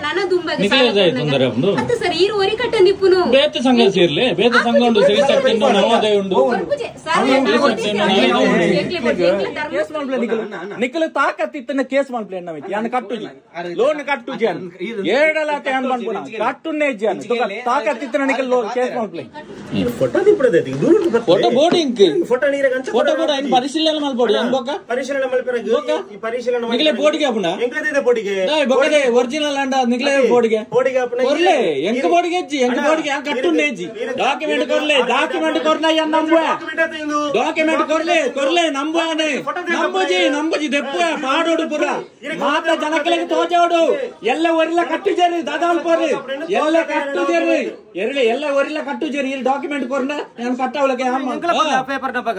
ನನ್ನ ದುಂಬಗೆ ಸರ್ ಈ ಓರಿ ಕಟ್ಟಂದಿಪ್ಪುನು ಬೇತೆ ಸಂಘ ಸೇರ್ಲೆ ಬೇತೆ ಸಂಘ ಉಂಡು ಶ್ರೀಶಕ್ತಿಂದು ನವೋದಯ ಉಂಡು ನಿಖಿಲ ತಾಕತ್ತಿತ್ತನ ಕೇಸ್ ಮಾಡ್ಪ್ಲೇ ನಮಿತಿ ಯಾನ್ ಕಟ್ಟುಜಿ ಲೋನ್ ಕಟ್ಟುಜಿ ಅನ್ ಏಡಲಾತೆ ಅನ್ ಬಂದ್ಪುನ ಕಟ್ಟುನ್ನೇ ಜಿ ಅನ್ ತಾಕತ್ತಿತ್ತನ ನಿಖಿಲ ಲೋನ್ ಕೇಸ್ ಮಾಡ್ಪ್ಲೇ ಫೋಟೋ ದಿಪ್ಪುಡದೆ ಫೋಟೋ ಬೋರ್ಡಿಂಗ್ ಫೋಟೋ ನೀರೆ ಗಂಚ ಫೋಟೋ ಬೋರ್ಡ್ ಐನ್ ಪರಿಶೀಲನೆ ಮಾಡ್ಬೋಡಿ ಅನ್ ಬೊಕ್ಕ ಪರಿಶೀಲನೆ ಮಲ್ಪೆರಗ ಈ ಪರಿಶೀಲನೆ ನಿಖಿಲ ಬೋರ್ಡ್ಗೆ ಅಪ್ಪನ ಎಂಕದಿದೆ ಬೋರ್ಡ್ಗೆ ಬೊಕ್ಕದೆ ಒರಿಜಿನಲ್ ಅಂಡ ನಿಖಿಲ ಬೋರ್ಡ್ಗೆ ಅಪ್ಪನ ಕೊರ್ಲೆ ಎಂಕ ಬೋರ್ಡ್ಗೆ ಅಜ್ಜಿ ಎಂಕ ಬೋರ್ಡ್ಗೆ ಯಾನ್ ಕಟ್ಟುನ್ನೇ ಅಜ್ಜಿ ಡಾಕ್ಯುಮೆಂಟ್ ಕೊರ್ಲೆ ಡಾಕ್ಯುಮೆಂಟ್ ಕೊರ್ನ ಯನ್ ನಂಬುವ ಡಾಕ್ಯುಮೆಂಟ್ ಕೊರ್ಲೆ ನಂಬುವಾನೆ ನಂಬುಜಿ ದೆಪ್ಪುವ ಪಾಡೋಡು ಪುರ ಮಾತ ಜನಗಳಿಗೆ ತೋಜೋಡು ಎಲ್ಲ ಒರಿಲ ಕಟ್ಟುಜೇರಿ ದಾದಾಲ್ ಪೋರಿ ಎಲ್ಲ ಕಟ್ಟುಜೇರಿ ಎಲ್ಲ ಒರಿಲ ಕಟ್ಟುಜೇರಿ ಈ ಡಾಕ್ಯುಮೆಂಟ್ ಕೊರ್ನ ಯಾನ್ ಕಟ್ಟವಲಗೆ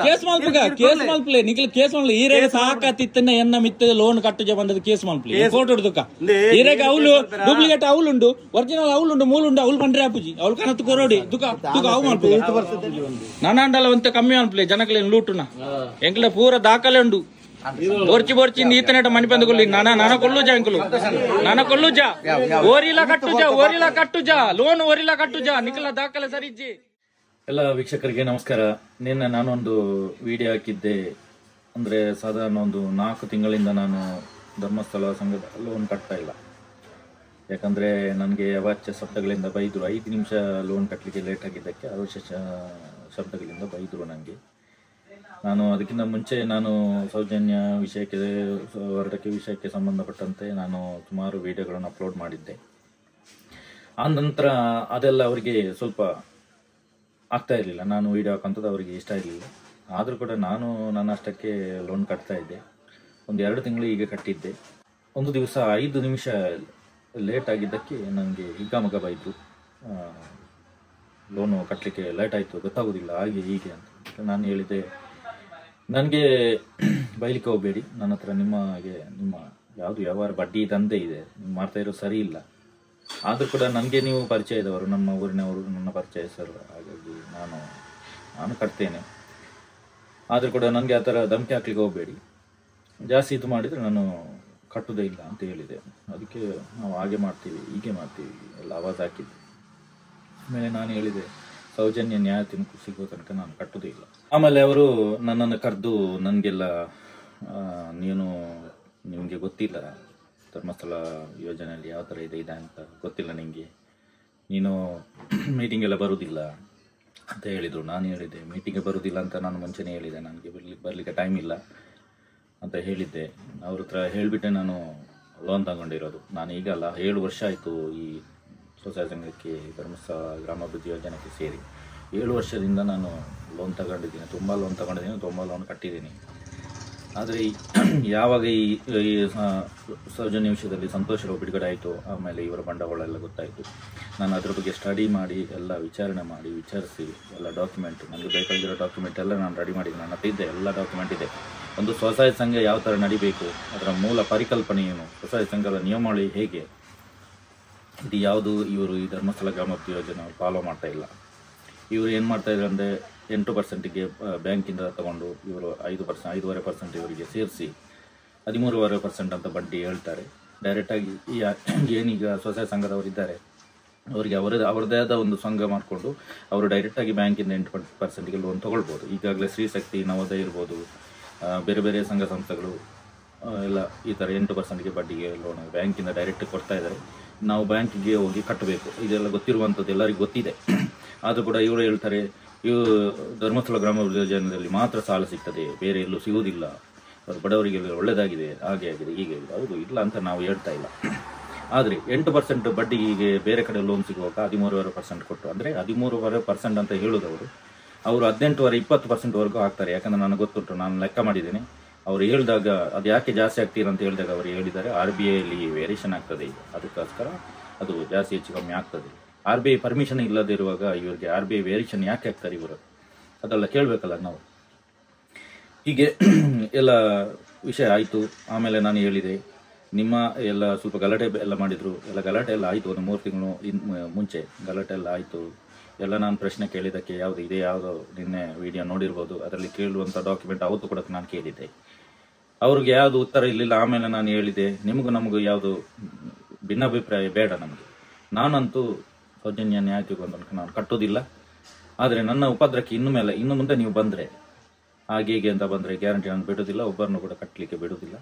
ಕೇಸ್ ಮಲ್ಪ್ಲೆ ನಿಖಿಲ ಕೇಸ್ ಮಲ್ಪ್ಲೆ ಈರೆಗ ಸಾಕತ್ತಿತ್ತನ್ನ ಎನ್ನ ಮಿತ್ತದ ಲೋನ್ ಕಟ್ಟುಜೆ ಬಂದದ ಕೇಸ್ ಮಲ್ಪ್ಲೆ ಫೋಟೋ ಹಿಡ್ದುಕ ಈರೆಗ ಅವಳು ಡೂಪ್ಲಿಕೇಟ್ ಅವಳುಂಡು ಒರಿಜಿನಲ್ ಅವಳುಂಡು ಮೂಲುಂಡು ಅವಳು ಬಂಡ್ರೆ ಆಪುಜಿ ಅವಳು ಕನತ್ತು ಕೊರೋಡಿ ದುಕ ಅವು ಮಲ್ಪು ನಾನಾಂಡಲ ಒಂತ ಕಮ್ಮಿ ಮಲ್ಪ್ಲೆ ಜನಕಲೆ ಲೂಟುನ ಎಂಕ್ಲ ಪೂರ ದಾಖಲೆ ಉಂಡು ಬೋರ್ಚಿ ಈತನೇಟ ಮನಿ ಬಂದುಕೊಳ್ಳಿ ನಾನ ಕೊಲ್ಲುಜ ಅಂಕಲು ನಾನ ಕೊಲ್ಲುಜ ಓರಿಲ ಕಟ್ಟುಜ ಲೋನ್ ಓರಿಲ ಕಟ್ಟುಜ ನಿಖಿಲ ದಾಖಲೆ ಸರಿಜ್ಜಿ. ಎಲ್ಲ ವೀಕ್ಷಕರಿಗೆ ನಮಸ್ಕಾರ. ನಿನ್ನೆ ನಾನೊಂದು ವಿಡಿಯೋ ಹಾಕಿದ್ದೆ. ಅಂದ್ರೆ ಸಾಧಾರಣ ಒಂದು 4 ತಿಂಗಳಿಂದ ನಾನು ಧರ್ಮಸ್ಥಳ ಸಂಘದ ಲೋನ್ ಕಟ್ತಾ ಇಲ್ಲ. ಯಾಕಂದ್ರೆ ನನಗೆ ಅವಾಚ್ಯ ಶಬ್ದಗಳಿಂದ ಬೈದ್ರು. 5 ನಿಮಿಷ ಲೋನ್ ಕಟ್ಟಲಿಕ್ಕೆ ಲೇಟ್ ಆಗಿದ್ದಕ್ಕೆ ಅವಾಚ್ಯ ಶಬ್ದಗಳಿಂದ ಬೈದ್ರು ನನಗೆ. ನಾನು ಅದಕ್ಕಿಂತ ಮುಂಚೆ ನಾನು ಸೌಜನ್ಯ ವಿಷಯಕ್ಕೆ ಹೊರಡಕ್ಕೆ ವಿಷಯಕ್ಕೆ ಸಂಬಂಧಪಟ್ಟಂತೆ ನಾನು ಸುಮಾರು ವಿಡಿಯೋಗಳನ್ನು ಅಪ್ಲೋಡ್ ಮಾಡಿದ್ದೆ. ಆ ನಂತರ ಅದೆಲ್ಲ ಅವರಿಗೆ ಸ್ವಲ್ಪ ಆಗ್ತಾ ಇರಲಿಲ್ಲ. ನಾನು ವಿಡಿಯೋ ಹಾಕಂಥದ್ದು ಅವರಿಗೆ ಇಷ್ಟ ಇರಲಿಲ್ಲ. ಆದರೂ ಕೂಡ ನಾನು ನನ್ನ ಅಷ್ಟಕ್ಕೆ ಲೋನ್ ಕಟ್ತಾ ಇದ್ದೆ. ಒಂದು 2 ತಿಂಗಳು ಈಗ ಕಟ್ಟಿದ್ದೆ. ಒಂದು ದಿವಸ 5 ನಿಮಿಷ ಲೇಟ್ ಆಗಿದ್ದಕ್ಕೆ ನನಗೆ ಹಿಗ್ಗಾಮಗ ಬೈತು. ಲೋನು ಕಟ್ಟಲಿಕ್ಕೆ ಲೇಟ್ ಆಯಿತು, ಗೊತ್ತಾಗೋದಿಲ್ಲ, ಹಾಗೆ ಹೀಗೆ ಅಂತ. ನಾನು ಹೇಳಿದೆ, ನನಗೆ ಬೈಲಿಕ್ಕೆ ಹೋಗಬೇಡಿ, ನನ್ನ ಹತ್ರ ನಿಮ್ಮ ಯಾವುದು ವ್ಯವಹಾರ ಬಡ್ಡಿ ದಂಧೆ ಇದೆ, ನೀವು ಮಾಡ್ತಾ ಇರೋದು ಸರಿ ಇಲ್ಲ. ಆದರೂ ಕೂಡ ನನಗೆ ನೀವು ಪರಿಚಯ ಇದ್ದವರು, ನಮ್ಮ ಊರಿನವರು, ನನ್ನ ಪರಿಚಯಸ್ಥರು, ಹಾಗಾಗಿ ನಾನು ಕಟ್ತೇನೆ. ಆದರೂ ಕೂಡ ನನಗೆ ಆ ಥರ ಧಮಕಿ ಹಾಕ್ಲಿಕ್ಕೆ ಹೋಗಬೇಡಿ, ಜಾಸ್ತಿ ಇದು ಮಾಡಿದರೆ ನಾನು ಕಟ್ಟುವುದೇ ಇಲ್ಲ ಅಂತ ಹೇಳಿದೆ. ಅದಕ್ಕೆ ನಾವು ಹಾಗೆ ಮಾಡ್ತೀವಿ ಹೀಗೆ ಮಾಡ್ತೀವಿ ಎಲ್ಲ ಆವಾಜ್ ಹಾಕಿದ್ದೆ. ಆಮೇಲೆ ನಾನು ಹೇಳಿದೆ, ಸೌಜನ್ಯ ನ್ಯಾಯ ಸಿಗೋ ತನಕ ನಾನು ಕಟ್ಟುವುದೇ ಇಲ್ಲ. ಆಮೇಲೆ ಅವರು ನನ್ನನ್ನು ಕರೆದು ನನಗೆಲ್ಲ ನಿಮಗೆ ಗೊತ್ತಿಲ್ಲ ಧರ್ಮಸ್ಥಳ ಯೋಜನೆಯಲ್ಲಿ ಯಾವ ಥರ ಇದೆ ಅಂತ ಗೊತ್ತಿಲ್ಲ ನಿಮಗೆ, ನೀನು ಮೀಟಿಂಗ್ ಎಲ್ಲ ಬರುವುದಿಲ್ಲ ಅಂತ ಹೇಳಿದರು. ನಾನು ಹೇಳಿದೆ, ಮೀಟಿಂಗ್ಗೆ ಬರುವುದಿಲ್ಲ ಅಂತ ನಾನು ಮುಂಚೆನೇ ಹೇಳಿದೆ, ನನಗೆ ಬರಲಿಕ್ಕೆ ಟೈಮ್ ಇಲ್ಲ ಅಂತ ಹೇಳಿದ್ದೆ. ಅವ್ರ ಹತ್ರ ಹೇಳಿಬಿಟ್ಟೆ ನಾನು ಲೋನ್ ತಗೊಂಡಿರೋದು. ನಾನು ಈಗಲ್ಲ 7 ವರ್ಷ ಆಯಿತು ಈ ಸ್ವಸಹಾಯ ಸಂಘಕ್ಕೆ, ಧರ್ಮಸ್ಥಳ ಗ್ರಾಮಾಭಿವೃದ್ಧಿ ಯೋಜನೆಗೆ ಸೇರಿ 7 ವರ್ಷದಿಂದ ನಾನು ಲೋನ್ ತಗೊಂಡಿದ್ದೀನಿ. ತುಂಬ ಲೋನ್ ತಗೊಂಡಿದ್ದೀನಿ, ತುಂಬ ಲೋನ್ ಕಟ್ಟಿದ್ದೀನಿ. ಆದರೆ ಯಾವಾಗ ಈ ಸೌಜನ್ಯ ವಿಷಯದಲ್ಲಿ ಸಂತೋಷರಾವ್ ಬಿಡುಗಡೆ ಆಯಿತು, ಆಮೇಲೆ ಇವರ ಬಂಡವಾಳ ಎಲ್ಲ ಗೊತ್ತಾಯಿತು. ನಾನು ಅದ್ರ ಬಗ್ಗೆ ಸ್ಟಡಿ ಮಾಡಿ ಎಲ್ಲ ವಿಚಾರಿಸಿ ಎಲ್ಲ ಡಾಕ್ಯುಮೆಂಟ್, ನನಗೆ ಬೇಕಾಗಿರೋ ಡಾಕ್ಯುಮೆಂಟ್ ಎಲ್ಲ ನಾನು ರೆಡಿ ಮಾಡಿದ್ದೀನಿ. ನನ್ನ ಹತ್ರ ಇದೆ, ಎಲ್ಲ ಡಾಕ್ಯುಮೆಂಟ್ ಇದೆ. ಒಂದು ಸ್ವಸಹಾಯ ಸಂಘ ಯಾವ ಥರ ನಡಿಬೇಕು, ಅದರ ಮೂಲ ಪರಿಕಲ್ಪನೆ ಏನು, ಸ್ವಸಹಾಯ ಸಂಘದ ನಿಯಮಾವಳಿ ಹೇಗೆ, ಇದು ಯಾವುದು ಇವರು ಈ ಧರ್ಮಸ್ಥಳ ಗ್ರಾಮಾಭಿವೃದ್ಧಿ ಯೋಜನೆ ಫಾಲೋ ಮಾಡ್ತಾ ಇಲ್ಲ. ಇವರು ಏನು ಮಾಡ್ತಾ ಇದ್ದಾರೆ ಅಂದರೆ 8%ಗೆ ಬ್ಯಾಂಕಿಂದ ತಗೊಂಡು ಇವರು 5.5% ಇವರಿಗೆ ಸೇರಿಸಿ 13.5% ಅಂತ ಬಡ್ಡಿ ಹೇಳ್ತಾರೆ. ಡೈರೆಕ್ಟಾಗಿ ಏನೀಗ ಸ್ವಸಹಾಯ ಸಂಘದವರಿದ್ದಾರೆ ಅವರಿಗೆ ಅವರದೇ ಆದ ಒಂದು ಸಂಘ ಮಾಡಿಕೊಂಡು ಅವರು ಡೈರೆಕ್ಟಾಗಿ ಬ್ಯಾಂಕಿಂದ 8% ಲೋನ್ ತೊಗೊಳ್ಬೋದು. ಈಗಾಗಲೇ ಶ್ರೀಶಕ್ತಿ, ನವೋದಯ ಇರ್ಬೋದು, ಬೇರೆ ಬೇರೆ ಸಂಘ ಸಂಸ್ಥೆಗಳು ಎಲ್ಲ ಈ ಥರ 8%ಗೆ ಬಡ್ಡಿಗೆ ಲೋನ್ ಬ್ಯಾಂಕಿಂದ ಡೈರೆಕ್ಟ್ ಕೊಡ್ತಾ ಇದ್ದಾರೆ. ನಾವು ಬ್ಯಾಂಕಿಗೆ ಹೋಗಿ ಕಟ್ಟಬೇಕು, ಇದೆಲ್ಲ ಗೊತ್ತಿರುವಂಥದ್ದು, ಎಲ್ಲರಿಗೂ ಗೊತ್ತಿದೆ. ಆದರೂ ಕೂಡ ಇವರು ಹೇಳ್ತಾರೆ, ಇವರು ಧರ್ಮಸ್ಥಳ ಗ್ರಾಮಾಭಿವೃದ್ಧಿ ಯೋಜನೆಯಲ್ಲಿ ಮಾತ್ರ ಸಾಲ ಸಿಗ್ತದೆ, ಬೇರೆ ಎಲ್ಲೂ ಸಿಗುವುದಿಲ್ಲ, ಅವರು ಬಡವರಿಗೆಲ್ಲ ಒಳ್ಳೆಯದಾಗಿದೆ, ಹಾಗೆ ಆಗಿದೆ, ಹೀಗೆ ಆಗಿದೆ. ಹೌದು, ಇಲ್ಲ ಅಂತ ನಾವು ಹೇಳ್ತಾ ಇಲ್ಲ. ಆದರೆ 8% ಬಡ್ಡಿಗೆ ಬೇರೆ ಕಡೆ ಲೋನ್ ಸಿಗುವಾಗ 13.5% ಕೊಟ್ಟು, ಅಂದರೆ 13.5% ಅಂತ ಹೇಳೋದವರು, ಅವರು 18-20% ಹಾಕ್ತಾರೆ. ಯಾಕಂದರೆ ನನಗೆ ಗೊತ್ತುಂಟು, ನಾನು ಲೆಕ್ಕ ಮಾಡಿದ್ದೇನೆ. ಅವರು ಹೇಳಿದಾಗ ಅದು ಯಾಕೆ ಜಾಸ್ತಿ ಆಗ್ತೀರಾ ಅಂತ ಹೇಳಿದಾಗ ಅವರು ಹೇಳಿದ್ದಾರೆ, RBIಯಲ್ಲಿ ವೇರಿಯೇಷನ್ ಆಗ್ತದೆ, ಅದಕ್ಕೋಸ್ಕರ ಅದು ಜಾಸ್ತಿ ಹೆಚ್ಚು ಕಮ್ಮಿ ಆಗ್ತದೆ. RBI ಪರ್ಮಿಷನ್ ಇಲ್ಲದಿರುವಾಗ ಇವರಿಗೆ RBI ವೇರಿಯೇಷನ್ ಯಾಕೆ ಆಗ್ತಾರೆ ಇವರು, ಅದೆಲ್ಲ ಕೇಳಬೇಕಲ್ಲ ನಾವು. ಹೀಗೆ ಎಲ್ಲ ವಿಷಯ ಆಯಿತು. ಆಮೇಲೆ ನಾನು ಹೇಳಿದೆ, ನಿಮ್ಮ ಎಲ್ಲ ಸ್ವಲ್ಪ ಗಲಾಟೆ ಎಲ್ಲ ಮಾಡಿದರು, ಎಲ್ಲ ಗಲಾಟೆ ಎಲ್ಲ ಆಯಿತು. ಒಂದು 3 ತಿಂಗಳು ಮುಂಚೆ ಗಲಾಟೆ ಎಲ್ಲ ಆಯಿತು. ಎಲ್ಲ ನಾನು ಪ್ರಶ್ನೆ ಕೇಳಿದ್ದಕ್ಕೆ ಯಾವುದೋ ನಿನ್ನೆ ವಿಡಿಯೋ ನೋಡಿರ್ಬೋದು, ಅದರಲ್ಲಿ ಕೇಳುವಂಥ ಡಾಕ್ಯುಮೆಂಟ್ ಅವತ್ತು ಕೂಡ ನಾನು ಕೇಳಿದ್ದೆ. ಅವ್ರಿಗೆ ಯಾವುದು ಉತ್ತರ ಇರಲಿಲ್ಲ. ಆಮೇಲೆ ನಾನು ಹೇಳಿದೆ, ನಮಗೂ ಯಾವುದು ಭಿನ್ನಾಭಿಪ್ರಾಯ ಬೇಡ ನಮಗೆ. ನಾನಂತೂ ಸೌಜನ್ಯ ನ್ಯಾಯಯುತಗೊಂಡು ನಾನು ಕಟ್ಟೋದಿಲ್ಲ. ಆದರೆ ನನ್ನ ಉಪದ್ರಕ್ಕೆ ಇನ್ನು ಮುಂದೆ ನೀವು ಬಂದರೆ ಹಾಗೆ ಹೀಗೆ ಅಂತ ಬಂದರೆ ಗ್ಯಾರಂಟಿ ನಾನು ಬಿಡೋದಿಲ್ಲ, ಒಬ್ಬರನ್ನು ಕೂಡ ಕಟ್ಟಲಿಕ್ಕೆ ಬಿಡೋದಿಲ್ಲ.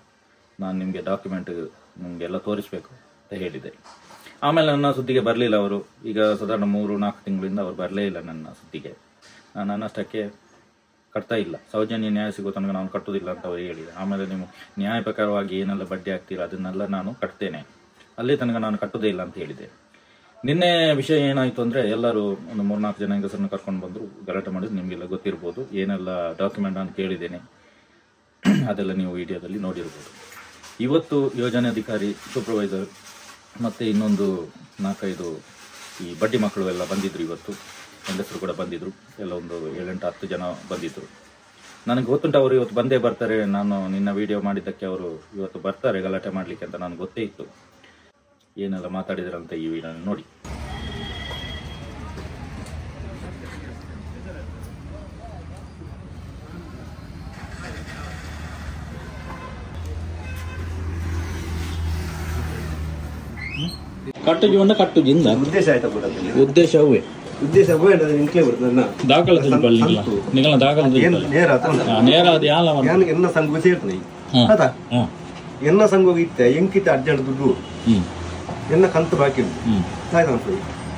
ನಾನು ನಿಮಗೆ ಡಾಕ್ಯುಮೆಂಟ್ ನಿಮಗೆಲ್ಲ ತೋರಿಸ್ಬೇಕು ಅಂತ ಹೇಳಿದೆ. ಆಮೇಲೆ ನನ್ನ ಸುದ್ದಿಗೆ ಬರಲಿಲ್ಲ ಅವರು. ಈಗ ಸಾಧಾರಣ 3-4 ತಿಂಗಳಿಂದ ಅವರು ಬರಲೇ ಇಲ್ಲ ನನ್ನ ಸುದ್ದಿಗೆ. ನಾನು ನನ್ನಷ್ಟಕ್ಕೆ ಕಟ್ತಾ ಇಲ್ಲ. ಸೌಜನ್ಯ ನ್ಯಾಯ ಸಿಗೋ ತನಕ ನಾನು ಕಟ್ಟೋದಿಲ್ಲ ಅಂತ ಅವರು ಹೇಳಿದೆ. ಆಮೇಲೆ ನೀವು ನ್ಯಾಯ ಪ್ರಕಾರವಾಗಿ ಏನೆಲ್ಲ ಬಡ್ಡಿ ಆಗ್ತೀರ ಅದನ್ನೆಲ್ಲ ನಾನು ಕಟ್ತೇನೆ, ಅಲ್ಲಿ ತನಕ ನಾನು ಕಟ್ಟೋದೇ ಇಲ್ಲ ಅಂತ ಹೇಳಿದೆ. ನಿನ್ನೆ ವಿಷಯ ಏನಾಯಿತು ಅಂದರೆ ಎಲ್ಲರೂ ಒಂದು 3-4 ಜನ ಹೆಂಗಸರನ್ನು ಕರ್ಕೊಂಡು ಬಂದರು, ಗಲಾಟೆ ಮಾಡಿದ್ರು. ನಿಮಗೆಲ್ಲ ಗೊತ್ತಿರ್ಬೋದು ಏನೆಲ್ಲ ಡಾಕ್ಯುಮೆಂಟ್ ನಾನು ಕೇಳಿದ್ದೇನೆ, ಅದೆಲ್ಲ ನೀವು ವಿಡಿಯೋದಲ್ಲಿ ನೋಡಿರ್ಬೋದು. ಇವತ್ತು ಯೋಜನೆ ಅಧಿಕಾರಿ, ಸೂಪರ್ವೈಸರ್ ಮತ್ತು ಇನ್ನೊಂದು 4-5 ಈ ಬಡ್ಡಿ ಮಕ್ಕಳು ಎಲ್ಲ ಬಂದಿದ್ರು. ಇವತ್ತು ಹೆಂಗಸರು ಕೂಡ ಬಂದಿದ್ರು, ಎಲ್ಲ ಒಂದು 7-8-10 ಜನ ಬಂದಿದ್ರು. ನನಗೆ ಗೊತ್ತುಂಟು ಅವರು ಇವತ್ತು ಬಂದೇ ಬರ್ತಾರೆ. ನಾನು ನಿನ್ನ ವಿಡಿಯೋ ಮಾಡಿದ್ದಕ್ಕೆ ಅವರು ಇವತ್ತು ಬರ್ತಾರೆ ಗಲಾಟೆ ಮಾಡಲಿಕ್ಕೆ ಅಂತ ನನಗೆ ಗೊತ್ತೇ ಇತ್ತು. ಏನೆಲ್ಲ ಮಾತಾಡಿದ್ರಂತ ಈ ವಿಡಿಯೋ ನೋಡಿ. ಕಟ್ಟುಜಿ ಕಟ್ಟುಜಿಂದ ಉದ್ದೇಶ ಆಯ್ತಾ ಕೂಡ ಉದ್ದೇಶವೇ ಉದ್ದೇಶ ನಿಂತಲೇ ಬರ್ತದೆ ದಾಖಲೆ ನಿಗಲ ದಾಖಲೆ ನೇರ ಅದು ಯಾಲ ಎನ್ನ ಸಂಘ ಸೇರ್ತದೆ ಆಯ್ತಾ. ಎನ್ನ ಸಂಘ ಇತ್ತೆ ಎಂಕಿತ ಅರ್ಜೆಂಟ್ ದುಡ್ಡು ಎನ್ನ ಕಂತು ಬಾಕಿ ಉಂಟು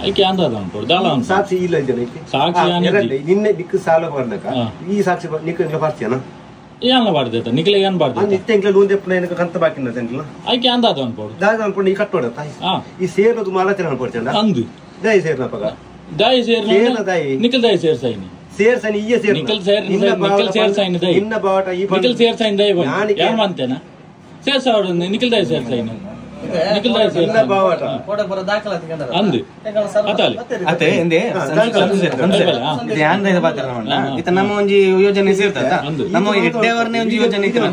ಐಕೆ ಅಂದದ ಉಂಟು ದಾಲ ಸಾಕ್ಷಿ ಇಲ್ಲ ಜನ ಸಾಕ್ಷಿ ನಿನ್ನೆ ದಿಕ್ಕು ಸಾಲ ಬರ್ನಕ ಈ ಸಾಕ್ಷಿ ನಿಕ್ಕ ಬರ್ತೀಯನ ಏನ್ ಬಾರ್ದೈತ ನಿಖಿಲ ಏನ್ ಬಾರ್ದ ನಿತ್ಯ ಎಂಕ್ಲ ಲೂನ್ ದೆಪ್ಪನ ಕಂತ ಬಾಕಿ ಎಂಕ್ಲ ಐಕೆ ಅಂದದ ಅನ್ಕೋಡು ದಾದ ಅನ್ಕೊಂಡು ಈ ಕಟ್ಟೋಡ ಈ ಸೇರೋದು ಮಾಲಚನ ಅನ್ಕೊಡ್ತೇನೆ ಅಂದು ದಯ ಸೇರ್ನ ಪಗ ದಯ ಸೇರ್ ನಿಖಿಲ್ ದಯ ಸೇರ್ ಸೈನಿ ಸೇರ್ ಸೈನಿ ಈ ಸೇರ್ ನಿಖಿಲ್ ಸೇರ್ ಸೈನಿ ದಯ ಇನ್ನ ಬಾಟ ಈ ನಿಖಿಲ್ ಸೇರ್ ಸೈನಿ ದಯ ಯಾರು ಮಾಂತೇನ ಸೇರ್ ಸಾವಿರ ನಿಖಿಲ್ ದಯ ಸೇರ್ ಸೈನಿ ನಿಖಿಲ್ ದಯ ಸೇರ್ ಬಾಟ ಕೋಡ ಬರ ದಾಖಲಾತಿ ಕಂದ ಅಂದು ಅತಾಲಿ ಅತೆ ಎಂದೆ ಇದು ಯಾನ್ ದಯ ಬಾತರವಣ್ಣ ಇತ ನಮ್ಮ ಒಂಜಿ ಯೋಜನೆ ಸೇರ್ತದ ನಮ್ಮ ಎಡ್ಡೆವರ್ನೆ ಒಂಜಿ ಯೋಜನೆ ಇತ್ತು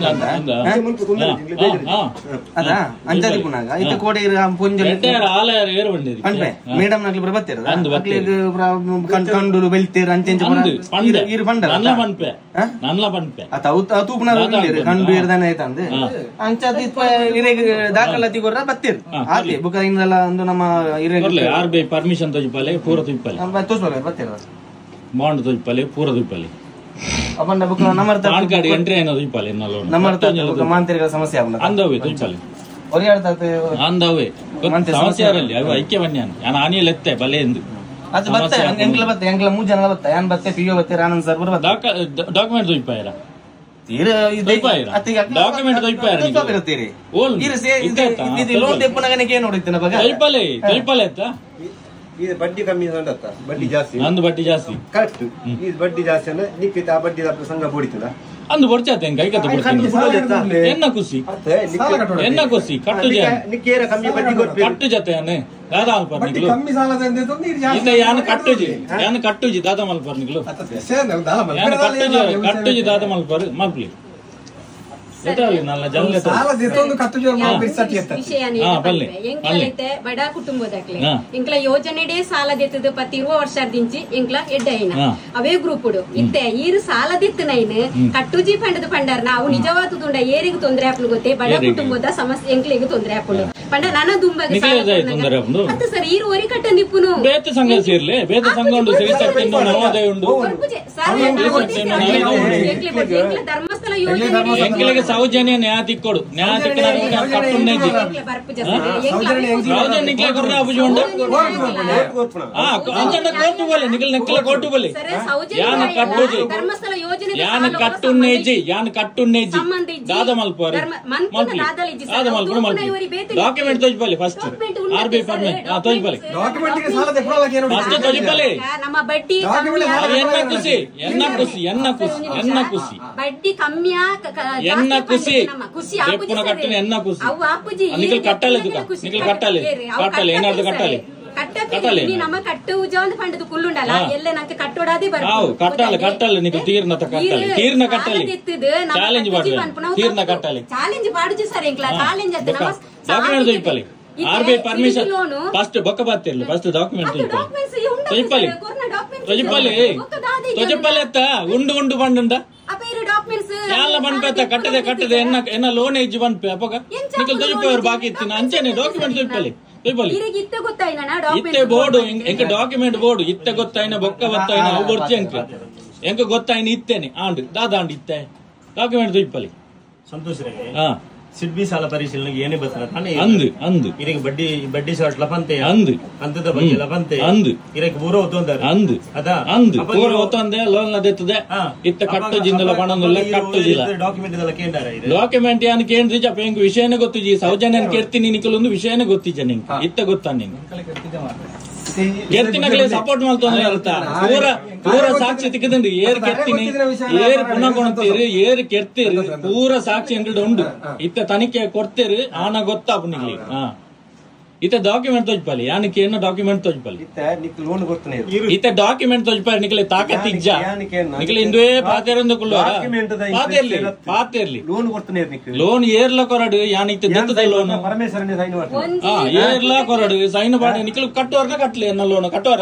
ಅದ ಅಂಜದಿ ಪುನಾಗ ಇತ ಕೋಡೆ ಪುಂಜ ಎಡ್ಡೆರ ಆಲಯರ ಏರ್ ಬಂದಿರಿ ಅನ್ಪೆ ಮೇಡಂ ನಕ್ಲಿ ಬರಬತ್ತಿರ ಅಕ್ಲಿಗೆ ಕಂಡು ಬೆಲ್ತಿರ ಅಂಚೆಂಚ ಇರು ಬಂಡ ನನ್ಲ ಬಂಪೆ ಅತ ತೂಪನ ಕಂಡು ಇರದನೆ ಐತಂದೆ ಅಂಚದಿ ಇರೆಗೆ ದಾಖಲಾತಿ ಕೊರ ಬತ್ತಿರ ಆತಿ ಬುಕ ಇನ್ನೆಲ್ಲ ಒಂದು ನಮ್ಮ ಇರೆಗೆ ಆರ್ಬಿಐ ಪರ್ಮಿಷನ್ ತೋಜಿಪಾಲೆ ಪೂರ ತೋಜಿಪಾಲೆ ತೋಸ್ಬಾರ ಬತ್ತಿರ ಬಾಂಡ್ ತೋಜಿಪಾಲೆ ಪೂರ ತೋಜಿಪಾಲೆ ಅಪಂಡ ಬುಕ ನಮ್ಮರ್ತ ಪಾನ್ ಕಾರ್ಡ್ ಎಂಟ್ರಿ ಏನೋ ತೋಜಿಪಾಲೆ ನಲ್ಲೋ ನಮ್ಮರ್ತ ಮಾಂತ್ರಿಕ ಸಮಸ್ಯೆ ಆವನ ಅಂದವೆ ತೋಜಿಪಾಲೆ ಒರಿಯಾಡ್ತತೆ ಅಂದವೆ ಸಮಸ್ಯೆ ಇರಲಿ ಅವು ಐಕ್ಯವನ್ಯಾನ ನಾನು ಆನಿಯಲ್ ಎತ್ತೆ ಬಲೆ ಎಂದು ಅದು ಬತ್ತೆ ಎಂಗ್ಲ 3 ಜನ ಬತ್ತೆ ಯಾನ್ ಬತ್ತೆ ಪಿಯೋ ಬತ್ತೆ ಆನಂದ್ ಸರ್ ಬರ ಡಾಕ್ಯುಮೆಂಟ್ ತೋಜಿಪಾಯರ ಡಾಕ್ಯುಮೆಂಟ್ ತೋಜಿಪಾಯರ ಓಲ್ ಇದು ಲೋನ್ ತೆಪ್ಪನಗನೆ ನೋಡಿತ್ತನ ಬಗ ತೋಜಿಪಾಲೆ ತೋಜಿಪಾಲೆ ಅತ್ತ ಇದು ಬಡ್ಡಿ ಕಮ್ಮಿ ಸಂಡತ್ತ ಬಡ್ಡಿ ಜಾಸ್ತಿ ನಂದು ಬಡ್ಡಿ ಜಾಸ್ತಿ ಕರೆಕ್ಟ್ ಇದು ಬಡ್ಡಿ ಜಾಸ್ತಿ ಅಂದ್ರೆ ನಿಕ್ಕಿತ ಆ ಬಡ್ಡಿ ಸಂಘ ಕೊಡಿತದ ಅಂದು ಬರ್ಚಾತೆ ಕೈಕತ್ತ ಕೊಡ್ತೀನಿ ಎನ್ನ ಖುಷಿ ಎನ್ನ ಖುಷಿ ಕಟ್ಟು ನಿಕ್ಕೇರ ಕಮ್ಮಿ ಬಡ್ಡಿ ಕೊಡ್ಬೇಕು ಕಟ್ಟು ಜತೆ ದಾದಾ ಮಲ್ಪರ್ನಿಗಳು ಕಮ್ಮಿ ಸಾಲದ ಇಲ್ಲ ಯಾನು ಕಟ್ಟುಜಿ ದಾದಾ ಮಲ್ಪರ್ನಿಗಳು ಕಟ್ಟುಜಿ ದಾದಾ ಮಲ್ಪರ್ ಮಲ್ಪಲಿ ಬಡ ಕುಟುಂಬದಕ್ಲೆ ಇಂಕ್ಲ ಯೋಜನೆಡೆ ಸಾಲ ದೆತ್ತದ 20 ವರ್ಷದಿಂಚಿ ಇಂಕ್ಲ ಎಡ್ಡೈನ ಅವೇ ಗ್ರೂಪ್ ಇತ್ತೆ ಈರು ಸಾಲ ದಿತ್ತನೈನ್ ಕಟ್ಟುಜಿ ಪಂಡದ ಪಂಡರ್ ನಾವು ನಿಜವಾದುದುಂಡ ಏರಿಗೆ ತೊಂದರೆ ಹಾಕೊಂಡು ಗೊತ್ತೇ ಬಡ ಕುಟುಂಬದ ಸಮಸ್ಯೆ ಎಂಕ್ಲಿಗೆ ತೊಂದರೆ ಹಾಕೊಂಡು ಪಂಡ ನನ್ನ ದುಂಬಗೆ ಮತ್ತೆ ಸರ್ ಈರು ಒರಿ ಕಟ್ಟ ನಿಪ್ಪುನು ಬೇತ ಸಂಘ ಸೇರ್ಲೆ ಬೇತ ಸಂಘ ಉಂಡು ಶ್ರೀಶಕ್ತಿಂದು ನವೋದಯ ಉಂಡು ಧರ್ಮಸ್ಥಳ ಯೋಜನೆ ಸೌಜನ್ಯ ನ್ಯಾಯ ತಿಕ್ಕೊಡು ನ್ಯಾಯ ಕಟ್ಟುಂಡೇಜಿ ಸೌಜನ್ಯ ಕೊರ್ರ ಅಬುಜುಂಡು ಅಂಜಂಡ ಕೋರ್ಟು ಬಲೆ ನಿಖಿಲ್ ನೆಕ್ಕಲ ಕೋರ್ಟು ಬಲೆ ಯಾನ ಕಟ್ಟುಜಿ ಯಾನ ಕಟ್ಟುನ್ನೇಜಿ ದಾದ ಮಲ್ಪೋರೆ ದಾದ ಮಲ್ಪೋರೆ ಮಲ್ಪಿ ಡಾಕ್ಯುಮೆಂಟ್ ತೋಜಿಬಲೆ ಫಸ್ಟ್ ಆರ್ಬಿಐ ಪರ್ಮಿಟ್ ತೋಜಿಬಲೆ ಫಸ್ಟ್ ತೋಜಿಬಲೆ ನಮ್ಮ ಬಡ್ಡಿ ಎನ್ನ ಖುಷಿ ಬಡ್ಡಿ ಕಮ್ಮಿಯ ಎನ್ನ ಖುಷಿ ಎಪ್ಪುನ ಕಟ್ಟಿನ ಎನ್ನ ಖುಷಿ ನಿಖಿಲ್ ಕಟ್ಟಲೆ ನಿಖಿಲ್ ಕಟ್ಟಲೆ ಏನಾದ್ರು ಕಟ್ಟಲೆ ನಮ್ಮ ಕಟ್ಟು ಉಜಾಂದ ಪಂಡದ ಕುಲ್ಲುಂಡಲ್ಲ ಎಲ್ಲ ನಂಗೆ ಕಟ್ಟೋಡಾದಿ ಕಟ್ಟಲೆ ನಿಖಿಲ್ ತೀರ್ನ ಕಟ್ಟಲೆ ಚಾಲೆಂಜ್ ಕಟ್ಟಲೆ ಚಾಲೆಂಜ್ ಮಾಡುಜಿ ಸರ್ ಎಂಕ್ಲ ಚಾಲೆಂಜ್ ಅದ ಡಾಕ್ಯುಮೆಂಟ್ ತೋಜಿಪಲೆ ಆರ್ಬಿಐ ಪರ್ಮಿಷನ್ ಫಸ್ಟ್ ಬೊಕ್ಕ ಬಾತಿರ್ಲಿ ಫಸ್ಟ್ ಡಾಕ್ಯುಮೆಂಟ್ ತೋಜಿಪಲೆ ಅತ್ತ ಉಂಡು ಬಂಡುಂಡ ಅಪ್ಪ ಇರು ಡಾಕ್ಯುಮೆಂಟ್ಸ್ ಎಲ್ಲ ಬಂದ್ಪೇತ ಕಟ್ಟದೆ ಎನ್ನ ಲೋನ್ ಇಜ್ಜಿ ಬಂದ್ಪೆ ಅಪ್ಪಗ ನಿಖಲ್ ತೊಯ್ಪವ್ರು ಬಾಕಿ ಇತ್ತಿನ ಅಂಚೆನೆ ಡಾಕ್ಯುಮೆಂಟ್ ತೊಯ್ಪಲ್ಲಿ ಇತ್ತೆ ಬೋರ್ಡು ಎಂಕ ಡಾಕ್ಯುಮೆಂಟ್ ಬೋರ್ಡು ಇತ್ತೆ ಗೊತ್ತಾಯ್ನ ಬೊಕ್ಕ ಗೊತ್ತಾಯ್ನ ಅವು ಬರ್ಚಿ ಎಂಕ ಗೊತ್ತಾಯ್ನ ಇತ್ತೇನೆ ಆಂಡ್ ದಾದಾಂಡ್ ಇತ್ತೆ ಡಾಕ್ಯುಮೆಂಟ್ ತೊಯ್ಪಲ್ಲಿ ಸಂತೋಷ್ ರೇ ಸಿಡ್ಬಿ ಸಾಲ ಪರಿಶೀಲನೆಗೆ ಏನೇ ಬರ್ತಾರೆ ತಾನೇ ಅಂದು ಇರಕ್ಕೆ ಬಡ್ಡಿ ಶಾರ್ಟ್ ಲಪಂತೆ ಅಂತದ ಬಗ್ಗೆ ಲಪಂತೆ ಇರಕ್ಕೆ ಪೂರ ಒತ್ತೊಂದಾರೆ ಪೂರ ಒತ್ತೊಂದೆ ಲೋನ್ ಲದೆತ್ತದೆ ಇತ್ತ ಕಟ್ಟು ಜಿಂದಲ ಪಣಂದುಲ್ಲ ಕಟ್ಟು ಜಿಲ್ಲ ಡಾಕ್ಯುಮೆಂಟ್ ಇದೆಲ್ಲ ಕೇಂದ್ರ ಡಾಕ್ಯುಮೆಂಟ್ ಯಾನ್ ಕೇಂದ್ರಿ ಜಪ ಎಂಕ್ ವಿಷಯನೇ ಗೊತ್ತಿಜಿ ಸೌಜನ್ಯನ್ ಕೇಳ್ತೀನಿ ನಿಕಲೊಂದು ವಿಷಯನೇ ಗೊತ್ತಿಜ ನಿಂಗೆ ಇತ್ತ ಗೊತ್ತಾ ನಿಂಗೆ ಕೆರ್ತಿನಾಗಲೇ ಸಪೋರ್ಟ್ ಮಾಡ್ತಾನೆ ಹೇಳ್ತಾ ಪೂರ ಸಾಕ್ಷಿ ತಿಕ್ಕದಂಡು ಏರ್ ಕೆರ್ತೀನಿ ಏರ್ ಪುನಃ ಕೊಡ್ತೀರಿ ಏರ್ ಕೆರ್ತೀರಿ ಪೂರ ಸಾಕ್ಷಿ ಅಂಗಡಿ ಉಂಡು ಇತ್ತ ತನಿಖೆ ಕೊಡ್ತೀರಿ ಆನ ಗೊತ್ತಾಪ ನಿಗ್ಲಿ ಇತ್ತ ಡಾಕ್ಯುಮೆಂಟ್ ತೋಜ್ಪಲ್ಲಿ ಯಾನಕ್ಕೆ ಏನು ಡಾಕ್ಯುಮೆಂಟ್ ತೋಜ್ಪಲ್ಲಿ ಲೋನ್ ಗೊತ್ತನೆ ಇತ್ತ ಡಾಕ್ಯುಮೆಂಟ್ ತೋಜ್ಪಲ್ಲಿ ನಿಕಲೆ ತಾಕತ್ ಇಜ್ಜ ನಿಕಲೆ ಇಂದುವೆ ಪಾತೆರಂದು ಕುಲ್ಲು ಪಾತೆರ್ಲಿ ಲೋನ್ ಗೊತ್ತನೆ ಲೋನ್ ಏರ್ಲ ಕೊರಡು ಯಾನ್ ಇತ್ತ ದತ್ತದ ಲೋನ್ ಪರಮೇಶ್ವರನೇ ಸೈನ್ ಮಾಡ್ತಾರೆ ಏರ್ಲ ಕೊರಡು ಸೈನ್ ಮಾಡಿ ನಿಕಲು ಕಟ್ಟೋರ್ನ ಕಟ್ಲಿ ಎನ್ನ ಲೋನ್ ಕಟ್ಟೋರ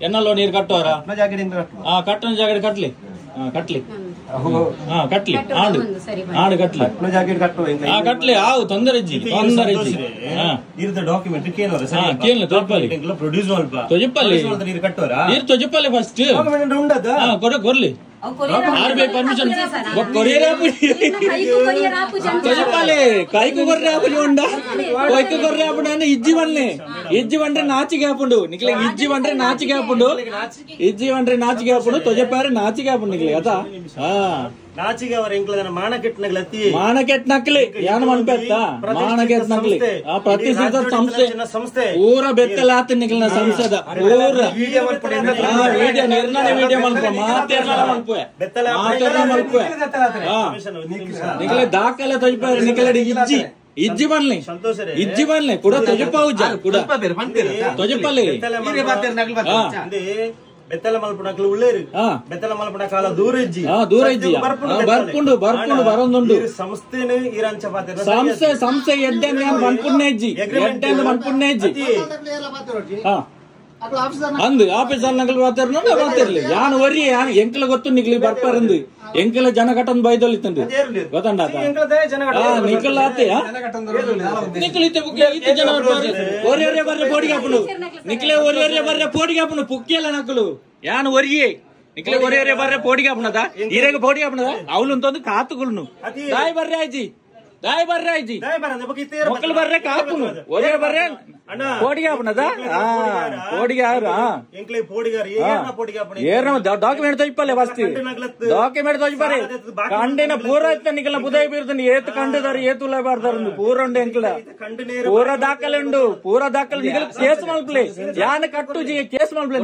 ಎನ್ನ ಲೋನ್ ಏರ್ ಕಟ್ಟೋರ ಕಟ್ಟನ ಜಾಗ ಕಟ್ಲಿ ಕಟ್ಲಿ ಕಟ್ಲಿ ಆಡು ಕಟ್ಲಿ ಕಟ್ಲಿ ಆವು ತೊಂದರೆ ಡಾಕ್ಯುಮೆಂಟ್ ಕೇಳ ತೊಜಪಲ್ಲಿ ತೊಜಪಲ್ಲಿ ಫಸ್ಟ್ ಕೊರ್ಲಿ ಆರ್ಬಿ ಪರ್ಮಿಷನ್ ಕೈಕು ಕೊರ್ರೆ ಆಪುಲಿ ಉಂಡ ಕೈಕು ಕೊರ್ರೆ ಆಪುಂಡ ಇಜ್ಜಿ ಬಂಡ್ರೆ ನಾಚಿಗೆ ಆಪುಂಡು ನಿಕ್ಲೆ ಇಜ್ಜಿ ಬಂಡ್ರೆ ನಾಚಿಗೆ ಆಪುಂಡು ತೊಜಪಾರೆ ನಾಚಿಗೆ ಆಪುಂಡು ನಿಕ್ಲೆ ಅದ ನಾಚಿಗೆ ಅವರ ಎಂಕ್ಲದನ ಮಾನಕೆಟ್ ನಕ್ಲಿ ಯಾನು ಮನ್ಪೆತ್ತ ಮಾನಕೆಟ್ ನಕ್ಲಿ ಪ್ರತಿಷ್ಠಿತ ಸಂಸ್ಥೆ ಊರ ಬೆತ್ತಲಾತ ನಿಕ್ಲಿನ ಸಂಸ್ಥೆದ ಊರ ವಿಡಿಯೋ ನಿರ್ಣಯ ವಿಡಿಯೋ ಮಲ್ಪ ಮಾತೇರ್ನ ಮಲ್ಪುವೆ ನಿಕ್ಲೆ ದಾಖಲೆ ತೊಜ್ಪಾರೆ ನಿಕ್ಲಡಿ ಇಜ್ಜಿ ಬನ್ಲಿ ಕೂಡ ತೊಜಪಾವುಜ ಕೂಡ ತೊಜಪಲ್ಲಿ ಬೆತ್ತಲ ಮಲ್ಪುಣಕ್ಲು ಉಳ್ಳೇರು ಬೆತ್ತಲ ಮಲ್ಪುಣ ಕಾಲ ದೂರ ಇಜ್ಜಿ ಬರ್ಪುಂಡು ಬರೊಂದುಂಡು ಸಂಸ್ಥೆನು ಇರಂಚ ಪಾತ್ರ ಸಂಸ್ಥೆ ಎಡ್ಡೆನ್ ಮನ್ಪುಣ್ಣೆಜ್ಜಿ ಅಂದು ಆಫೀಸರ್ ನಗಲ್ ಬಾತಿರ್ಲಿ ಯಾನ್ ಒರಿ ಯಾನ್ ಎಂಕ್ಲ ಗೊತ್ತು ನಿಗ್ಲಿ ಬರ್ಪಾರಂದು ಎಂಕ್ಲ ಜನಘಟನ್ ಬೈದೊಲಿತ್ತಂದು ಗೊತ್ತಂಡ ನಿಖಲ್ ಆತೆ ನಿಖಲಿತ್ತೆ ಜನ ಒರೆ ಬರ್ರೆ ಪೋಡಿಗೆ ಹಾಪುಂಡು ನಿಖಲೆ ಒರೆ ಬರ್ರೆ ಪೋಡಿಗೆ ಹಾಪುಂಡು ಪುಕ್ಕಿಯಲ್ಲ ನಕಲು ಯಾನ್ ಒರಿಯೇ ನಿಖಲೆ ಒರೆ ಬರ್ರೆ ಪೋಡಿಗೆ ಹಾಪುಣದ ಈರೆಗ ಪೋಡಿಗೆ ಹಾಪುಣದ ಅವಳು ತಂದು ಕಾತುಗುಳ್ನು ದಾಯ್ ಬರ್ರೆ ಆಯ್ಜಿ ಮಕ್ಕಳು ಬರ್ರೆ ಕಾಪುನು ಒರೆ ಬರ್ರೆ ಪೋಡಿಗೆ ಹಾಪುಣದ ಪೋಡಿಗೆ ಡಾಕ್ಯುಮೆಂಟ್ ತೊಜ್ಪಲ್ಲೆ ಫಸ್ಟ್ ಡಾಕ್ಯುಮೆಂಟ್ ತೊಜ್ಪಾರೆ ಕಂಡಿನ ಪೂರ ಇತ್ತ ನಿಕಲ ಬುದೈ ಬೀರ್ತಾನೆ ಏತ್ ಕಂಡಿದಾರೆ ಏತುಲ್ಲ ಬಾರ್ದಾರ ಪೂರ ಉಂಡು ಎಂಕ್ಲ ಪೂರ ದಾಖಲೆ ಉಂಡು ನಿಕಲ್ ಕೇಸ್ ಮಲ್ಪ್ಲೆ ಯಾನ ಕಟ್ಟುಜಿ ಕೇಸ್ ಮಲ್ಪ್ಲೆ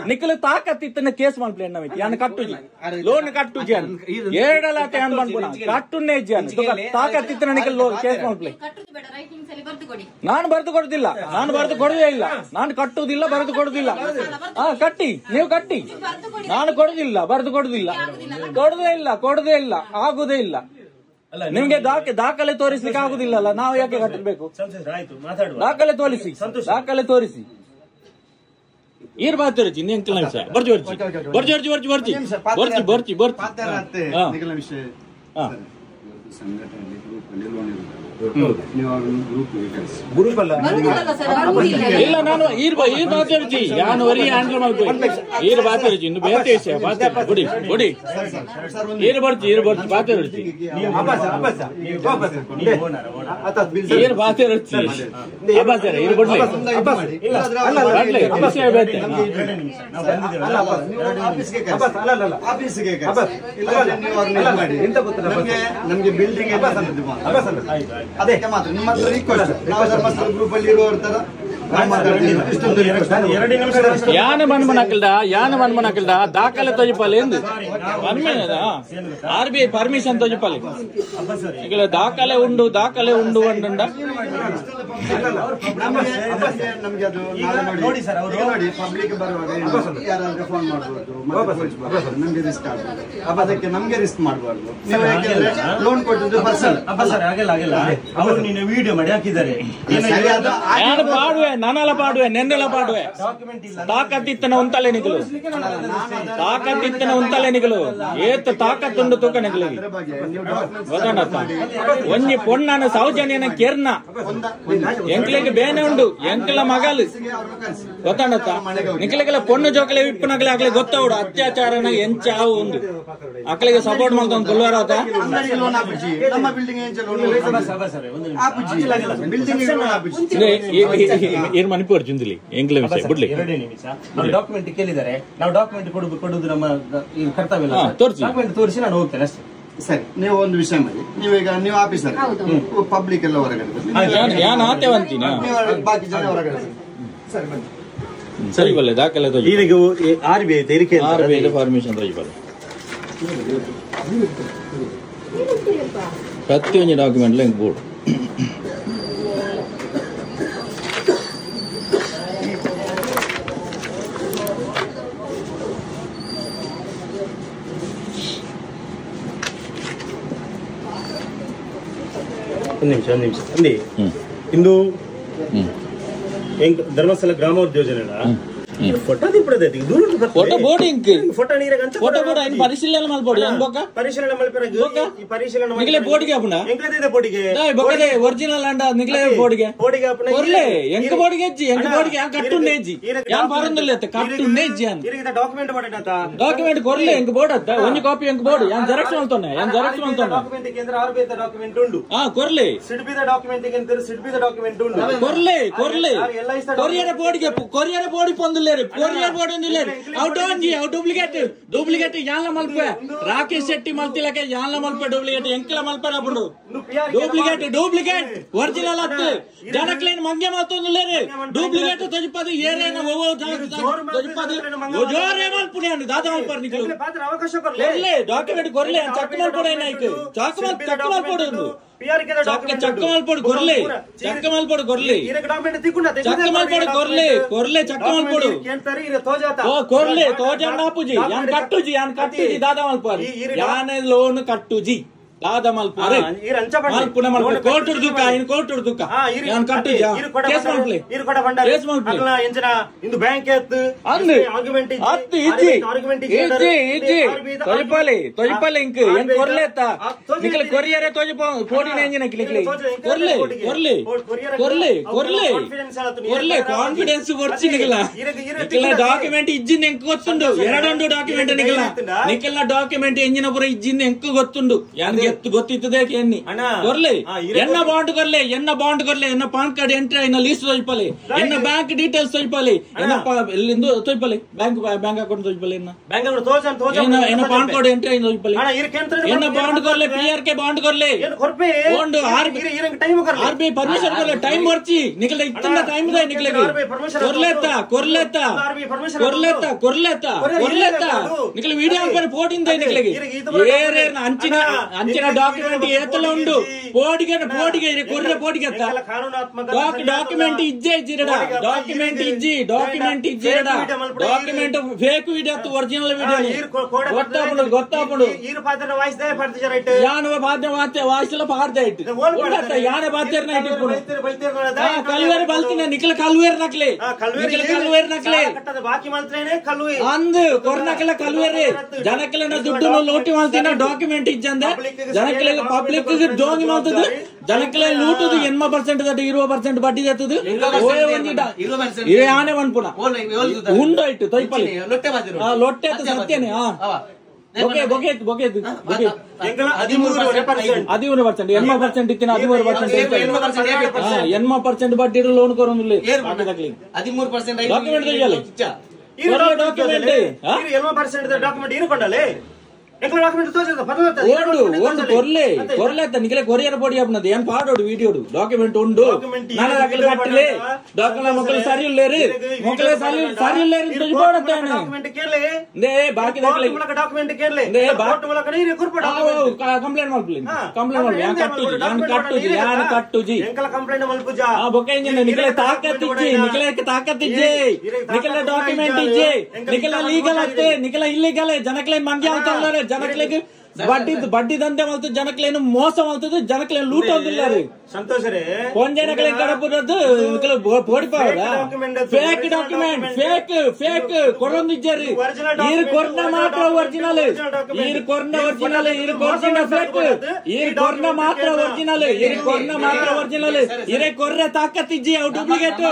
ನಿಕಲ್ ತಾಕತ್ತಿತ್ತನ ಕೇಸ್ ಮಲ್ಪ್ಲೆ ಎನ್ನವೈತಿ ಯಾನ ಕಟ್ಟುಜಿ ಲೋನ್ ಕಟ್ಟುಜಿ ಅನ್ ಏಡಲಾತೆ ಅನ್ ಬಂದ್ಪುಣ ಕಟ್ಟುನ್ನೇ ಇಜ್ಜಿ ಅನ್ ತಾಕತ್ತಿತ್ತನ ನಿಕಲ್ ಲೋನ್ ಕೇಸ್ ಮಲ್ಪ್ಲೆ ನಾನು ಬರೆದು ಕೊಡುದಿಲ್ಲ ನಾನು ಕಟ್ಟುವುದಿಲ್ಲ ಬರೆದು ಕೊಡುದಿಲ್ಲ ಕಟ್ಟಿ ನೀವು ಕಟ್ಟಿ ನಾನು ಕೊಡುದೇ ಇಲ್ಲ ಆಗುದೇ ಇಲ್ಲ ನಿಮ್ಗೆ ದಾಖಲೆ ತೋರಿಸ್ಲಿಕ್ಕೆ ಆಗುದಿಲ್ಲ ನಾವು ಯಾಕೆ ಕಟ್ಟಬೇಕು ದಾಖಲೆ ತೋರಿಸಿ ಬಾತಿರಚಿ ಇಲ್ಲ ನಾನು ಬಾತಿರಚಿ ಯಾನು ವರಿ ಹ್ಯಾಂಡಲ್ ಮಾಡ್ಬೋದು ಬಾತಿರಚಿ ಇನ್ನು ಬೇರೆ ವಿಷಯ ಬುಡಿ ಬರ್ಚಿ ಬಾತಿರಚಿ ಬಾತಿರಚಿ ಅಬ್ಬಾಸರ ಬರ್ಲಿ ವಿಷಯ ಬೇತೆ ನಮ್ಗೆ ಬಿಲ್ಡಿಂಗ್ ಅದೇ ನಿಮ್ಮ ಹತ್ರ ರಿಕ್ವೆಸ್ಟ್ ನಾವು ಧರ್ಮಸ್ಥಳ ಗ್ರೂಪ್ ಅಲ್ಲಿ ಇರುವವರ ತರ ಯಾನ ಮನ್ಮನಕಲ್ದ ದಾಖಲೆ ತೊಜಪಲ್ಲಿ ಎಂದು RBI ಪರ್ಮಿಷನ್ ತೊಜಪಲ್ಲಿ ಈಗ ದಾಖಲೆ ಉಂಡು ಅಂಡ ನಮ್ಗೆ ಅದು ನೋಡಿ ಸರ್ ಅವರು ನೋಡಿ ಪಬ್ಲಿಕ್ ಬರುವಾಗ ಯಾರಾದ್ರೂ ಫೋನ್ ಮಾಡ್ಬೋದು ನಮ್ಗೆ ರಿಸ್ಕ್ ಆಗ್ಬೋದು ಅದಕ್ಕೆ ನಮ್ಗೆ ರಿಸ್ಕ್ ಮಾಡಬಾರ್ದು ನೀವು ಯಾಕೆಂದ್ರೆ ಲೋನ್ ಕೊಟ್ಟಿದ್ದು ಪರ್ಸನಲ್ ಸರ್ ಆಗಲ್ಲ ಅವರು ನೀನು ವಿಡಿಯೋ ಮಾಡಿ ಹಾಕಿದ್ದಾರೆ ಪಾಡುವೆ ನಾನೆಲ್ಲ ಪಾಡುವೆ ನೆನ್ನೆಲ್ಲ ಪಾಡುವೆ ತಾಕತ್ತಿತ್ತನ ಒಂತಲೆ ನಿಗಲು ತಾಕತ್ತಿತ್ತನ ಒಂತಲೆ ನಿಗಲು ಏತ್ ತಾಕತ್ತುಂಡು ತೂಕ ನಿಗಲು ಗೊತ್ತಾನತ್ತ ಒಂಜಿ ಪೊಣ್ಣನ ಸೌಜನ್ಯನ ಕೆರ್ನ ಎಂಕ್ಲೆಗೆ ಬೇನೆ ಉಂಡು ಎಂಕ್ಲ ಮಗಲು ಗೊತ್ತಾನತ್ತ ನಿಕ್ಲೆಗೆಲ್ಲ ಪೊಣ್ಣು ಜೋಕಲೆ ವಿಪ್ಪನಗಲೆ ಆಗ್ಲಿ ಗೊತ್ತವಡು ಅತ್ಯಾಚಾರನ ಎಂಚಾವು ಉಂಡು ಅಕ್ಲಿಗೆ ಸಪೋರ್ಟ್ ಮಾಡ್ಕೊಂಡು ಕೊಲ್ವಾರತ ನಮ್ಮ ಬಿಲ್ಡಿಂಗ್ ಏನ್ ಮಣಿಪುರ ಚಿಂತಲಿ ಎಂಕ್ಲೆ ವಿಷಯ ಬಿಡ್ಲಿ ಡಾಕ್ಯುಮೆಂಟ್ ಕೇಳಿದ್ದಾರೆ ನಾವು ಡಾಕ್ಯುಮೆಂಟ್ ಕೊಡುದು ನಮ್ಮ ಕರ್ತವ್ಯ ಡಾಕ್ಯುಮೆಂಟ್ ತೋರಿಸಿ ನಾನು ಹೋಗ್ತೇನೆ ಅಷ್ಟೇ ಸರಿ ನೀವು ಒಂದು ವಿಷಯ ಮಾಡಿ ನೀವು ಆಫೀಸರ್ ಪಬ್ಲಿಕ್ ಎಲ್ಲ ಹೊರಗಡೆ ಬಾಕಿ ಜನ ಹೊರಗಡೆ ಸರಿ ಬನ್ನಿ ಸರಿ ಬಲ್ಲೆ ದಾಖಲೆ ಈಗ RBI ತೆರಿಗೆ ಪರ್ಮಿಷನ್ ಬಲ್ಲೆ ಪ್ರತಿಯೊಂದು ಡಾಕ್ಯುಮೆಂಟ್ ಹಿಂಗ್ ಬೋರ್ಡ್ ಒಂದು ನಿಮಿಷ ಅಂದಿ ಇಂದು ಧರ್ಮಸ್ಥಳ ಗ್ರಾಮಾಭಿವೃದ್ಧಿ ಯೋಜನೆ photo photo board photo board ఆయన పరిశీలన మల్పోడి ఎంబొక పరిశీలన మల్పరగు ఈ పరిశీలన నిగలే బోర్డ్ ಗೆ ಅಪನ ಎಂಕಲೇದೆ ಬೋರ್ಡ್ ಗೆ ದೈ ಬೊಕದೆ ಒರಿಜಿನಲ್ ಅಂಡ ನಿಗಲೇ ಬೋರ್ಡ್ ಗೆ ಅಪನ ಕೊರ್ಲೆ ಎಂಕ ಬೋರ್ಡ್ ಗೆ ಅಜ್ಜಿ ಎಂಕ ಬೋರ್ಡ್ ಗೆ ಕಟ್ಟುಂಡೇಜಿ ಯಾನ್ ಪಾರಂದಲ್ಲತ್ತೆ ಕಟ್ಟುಂಡೇಜಿ ಯಾನ್ ಇರಿಗಿದ ಡಾಕ್ಯುಮೆಂಟ್ ಮಾಡನತ ಡಾಕ್ಯುಮೆಂಟ್ ಕೊರ್ಲೆ ಎಂಕ ಬೋರ್ಡ್ ಅತ್ತ ಒಂಜಿ ಕಾಪಿ ಎಂಕ ಬೋರ್ಡ್ ಯಾನ್ ಜೆರಾಕ್ಸ್ ಮಾಡ್ತಾನೆ ಡಾಕ್ಯುಮೆಂಟ್ ಕೇಂದ್ರ RBI ಡಾಕ್ಯುಮೆಂಟ್ ಉಂಡು ಕೊರ್ಲೆ ಸಿಡ್ಬಿದ ಡಾಕ್ಯುಮೆಂಟ್ ಗೆ ಸಿಡ್ಬಿದ ಡಾಕ್ಯುಮೆಂಟ್ ಉಂಡು ಕೊರ್ಲೆ ಕೊರಿಯರ ಬೋರ್ಡ್ ಪೊಂದು ಕೊರಿಯರ್ ಬೋರ್ಡ್ ಔಟ್ ಡೂಪ್ಲಿಕೇಟ್ ಯಾನ್ಲ ಮಲ್ಪೆ ರಾಕೇಶ್ ಶೆಟ್ಟಿ ಮಲ್ತಿಲಕ್ಕೆ ಯಾನ್ಲ ಮಲ್ಪೆ ಡೂಪ್ಲಿಕೇಟ್ ಎಂಕಲ ಮಲ್ಪೆ ಬಿಡು ಡೂಪ್ಲಿಕೇಟ್ ಒರಿಜಿನಲ್ ಅತ್ತು ಜನಕ್ಲೇನ್ ಮಂಗೆ ಮಾತೊಂದುಲೇರಿ ಡೂಪ್ಲಿಕೇಟ್ ತೊಜಿಪದು ಏರೇನ ಓವೋ ತೊಜಿಪದು ಜೋರೇ ಮಲ್ಪುನೆ ಅನ್ನು ದಾದ ಮಲ್ಪರ್ ನಿಕಲು ಅವಕಾಶ ಕೊರ್ಲೆ ಡಾಕ್ಯುಮೆಂಟ್ ಕೊರ್ಲೆ ಚಕ್ ಮಲ್ಪೊಡ ಏನಾಯ್ತು ಚಕ್ ಮಲ್ಪೊಡು ಚಕ್ಕ ಮಲ್ಪೊಡು ಕೊರ್ಲೆ ಚಕ್ಕ ಮಲ್ಪೊಡು ಕೊರ್ಲೆ ಚಕ್ಕ ಮಲ್ಪೊಡು ಕೊರ್ಲೆ ಚಕ್ಕ ಮಲ್ಪೊಡು ಕೊರ್ಲೆ ತೋಜಣ್ಣ ಅಪ್ಪುಜಿ ಯಾನ್ ಕಟ್ಟುಜಿ ದಾದ ಮಲ್ಪರ್ ಯಾನೆ ಲೋನ್ ಕಟ್ಟುಜಿ ದಾದ ಮಲ್ಪರೆ ಮಲ್ಪುನ ಮಲ್ಪರೆ ಕೋರ್ಟ್ ದುಃಖ ಇನ್ ಕೋರ್ಟ್ ದುಃಖ ಯಾನ್ ಕಟ್ಟುಜಿ ಕೇಸ್ ಮಲ್ಪಲೆ ಕೇಸ್ ಮಲ್ಪಲೆ ಎಂಜನ ಇಂದು ಬ್ಯಾಂಕ್ ಎತ್ತು ಅಂದು ಅತ್ತು ಇಜ್ಜಿ ತೊಜಿಪಲೆ ಇಂಕ್ ಏನ್ ಕೊರ್ಲೆತ್ತ ನಿಕಲ ಕೊರಿಯರೆ ತೊಜಿಪ ಫೋಡಿನ ಎಂಜಿನ ಕಿಲಿಕ್ಲಿ ಕೊರ್ಲೆ ಕಾನ್ಫಿಡೆನ್ಸ್ ವರ್ಚಿ ನಿಕಲ ಡಾಕ್ಯುಮೆಂಟ್ ಇಜ್ಜಿನ ಎಂಕ್ ಗೊತ್ತುಂಡು ಎರಡೊಂದು ಡಾಕ್ಯುಮೆಂಟ್ ನಿಕಲ ಡಾಕ್ಯುಮೆಂಟ್ ಎಂಜಿನ ಪುರ ಇಜ್ಜಿನ ಎಂಕ್ ಗೊತ್ತುಂಡು ಯಾನ್ಗೆ ಗೊತ್ತಿತ್ತದೆ ಎನ್ನಿ ಕೊರ್ಲೆ ಎನ್ನ ಬಾಂಡ್ ಕೊರ್ಲೆ ಎನ್ನ ಪಾನ್ ಕಾರ್ಡ್ ಎಂಟ್ರಿ ಎನ್ನ ಲೀಸ್ಟ್ ತೊಯ್ಪಲೆ ಎನ್ನ ಬ್ಯಾಂಕ್ ಡೀಟೇಲ್ಸ್ ತೊಯ್ಪಲೆ ಎಲ್ಲಿಂದು ತೊಯ್ಪಲೆ ಬ್ಯಾಂಕ್ ಅಕೌಂಟ್ ತೊಯ್ಪಲೆ ಎನ್ನ ಪಾನ್ ಕಾರ್ಡ್ ಎಂಟ್ರಿ ತೊಯ್ಪಲೆ ಎನ್ನ ಬಾಂಡ್ ಕೊರ್ಲೆ PRK ಬಾಂಡ್ ಕೊರ್ಲೆ ಬಾಂಡ್ RBI ಪರ್ಮಿಷನ್ ಕೊರ್ಲೆ ಟೈಮ್ ವರ್ಚಿ ನಿಕಲ ಇತ್ತನ ಟೈಮ್ ದ ನಿಕಲೆಗೆ ಕೊರ್ಲೆತ್ತ ನಿಕಲ ವಿಡಿಯೋ ಆನ್ ಫೋಟಿಂದ ನಿಕಲೆಗೆ ಏರೇನ ಅಂಚಿನ ಡಾಕ್ಯುಮೆಂಟ್ ಏತಲ ಉಂಡು ಪೋಡಿಗೆ ಕೊರ್ರೆ document document fake video original video ಗೊತ್ತಾಪುಂಡು ಯಾನ ಬಾಧ್ಯ ವಾಯ್ಸಲ ಪಾಡ್ದ ಇಟ್ಟು ಯಾನ ಬಾಧ್ಯರ್ನ ಇಟ್ಟಿಪ್ಪುಡು ಕಲ್ವೇರ್ ಬಲ್ತಿನ ನಿಕಲ ಕಲ್ವೇರ್ ನಕ್ಲೆ ಅಂದು ಕೊರ್ನಕಲ ಕಲ್ವೇರೆ ಜನಕ್ಕೆಲ್ಲ ದುಡ್ಡು ಲೋಟಿ ಮಾಡ್ತೀನ ಡಾಕ್ಯುಮೆಂಟ್ ಇಜ್ಜಂದ ಜನಕ್ಕೆಲ್ಲ ಪಬ್ಲಿಕ್ ಜೋಂಗಿ ಮಾಡ್ತದೆ ಜನಕ್ಕೆಲ್ಲ ಲೂಟುದು 80% 20% ಬಡ್ಡಿ ಎತ್ತದು ಆನೆ ಒನ್ಪುನ ಉಂಡಾಯ್ತು ತೊಯ್ಪಲ್ಲಿ ಲೊಟ್ಟೆ ಸತ್ಯನೇ 13% 80% ಇತ್ತಿನ 13% ಬಡ್ಡಿ ಲೋನ್ ಕೊರೊಂದಿಲ್ಲ 13% ಡಾಕ್ಯುಮೆಂಟ್ ತೆಗಿಯಲ್ಲ ಡಾಕ್ಯುಮೆಂಟ್ 20% ಡಾಕ್ಯುಮೆಂಟ್ ಇರುಕೊಂಡಲೆ ನಿಖಲೆ ಕೊರಿಯರ್ ಪೋಡಿ ಅಪ್ಪನದು ಏನ್ ಪಾಡೋಡು ವಿಡಿಯೋಡು ಡಾಕ್ಯುಮೆಂಟ್ ಉಂಡು ನನ್ನ దగ్గర కట్టలే డాక్యుమెంట్ మొక్కలు సరి లేరు మొక్కలే సరి లేరు తెలిపోడతాను నే బాకి దగ్గర డాక్యుమెంట్ కేర్లే నే బాట్ వల కడి రికుర్పడ కంప్లైంట్ మల్పులి కంప్లైంట్ మల్ యాన్ కట్టుజి ఎంకల కంప్లైంట్ మల్పుజా ఆ బొకే నిఖಲೆ ತಾಕತ್ ಇಜ್ಜಿ ನಿಖಲೆ ಡಾಕ್ಯುಮೆಂಟ್ ಇಜ್ಜಿ ನಿಖಲೆ ಲೀಗಲ್ ಅತ್ತೆ ನಿಖಲೆ ಇಲ್ಲಿಗಲ್ ಜನಕ್ಲೆ ಮಂಗ್ಯ ಅಂತಾರೆ ಜನಕ್ಲೆಗೆ ಬಡ್ಡಿ ದಂಧೆ ಮಾಡ್ತದೆ ಜನಕ್ಲೇನು ಮೋಸ ಮಾಡ್ತದೆ ಜನಕ್ಲೇನು ಲೂಟ ಅಂದಿಲ್ಲಾರಿ ಸಂತೋಷರೇ ಕೊಂಜನಕ್ಲೆ ಕಡಪುರದ್ದು ಪೋಡಿಪಾವರ ಫೇಕ್ ಡಾಕ್ಯುಮೆಂಟ್ ಫೇಕ್ ಕೊರೊಂದಿಜ್ಜಾರಿ ಈರು ಕೊರ್ನ ಮಾತ್ರ ಒರಿಜಿನಲ್ ಈರು ಕೊರ್ನ ಒರಿಜಿನಲ್ ಈರು ಕೊರ್ನ ಫೇಕ್ ಈರು ಕೊರ್ನ ಮಾತ್ರ ಒರಿಜಿನಲ್ ಈರು ಕೊರ್ನ ಮಾತ್ರ ಒರಿಜಿನಲ್ ಇರೆ ಕೊರ್ರೆ ತಾಕತ್ತಿಜ್ಜಿ ಅವು ಡೂಪ್ಲಿಕೇಟ್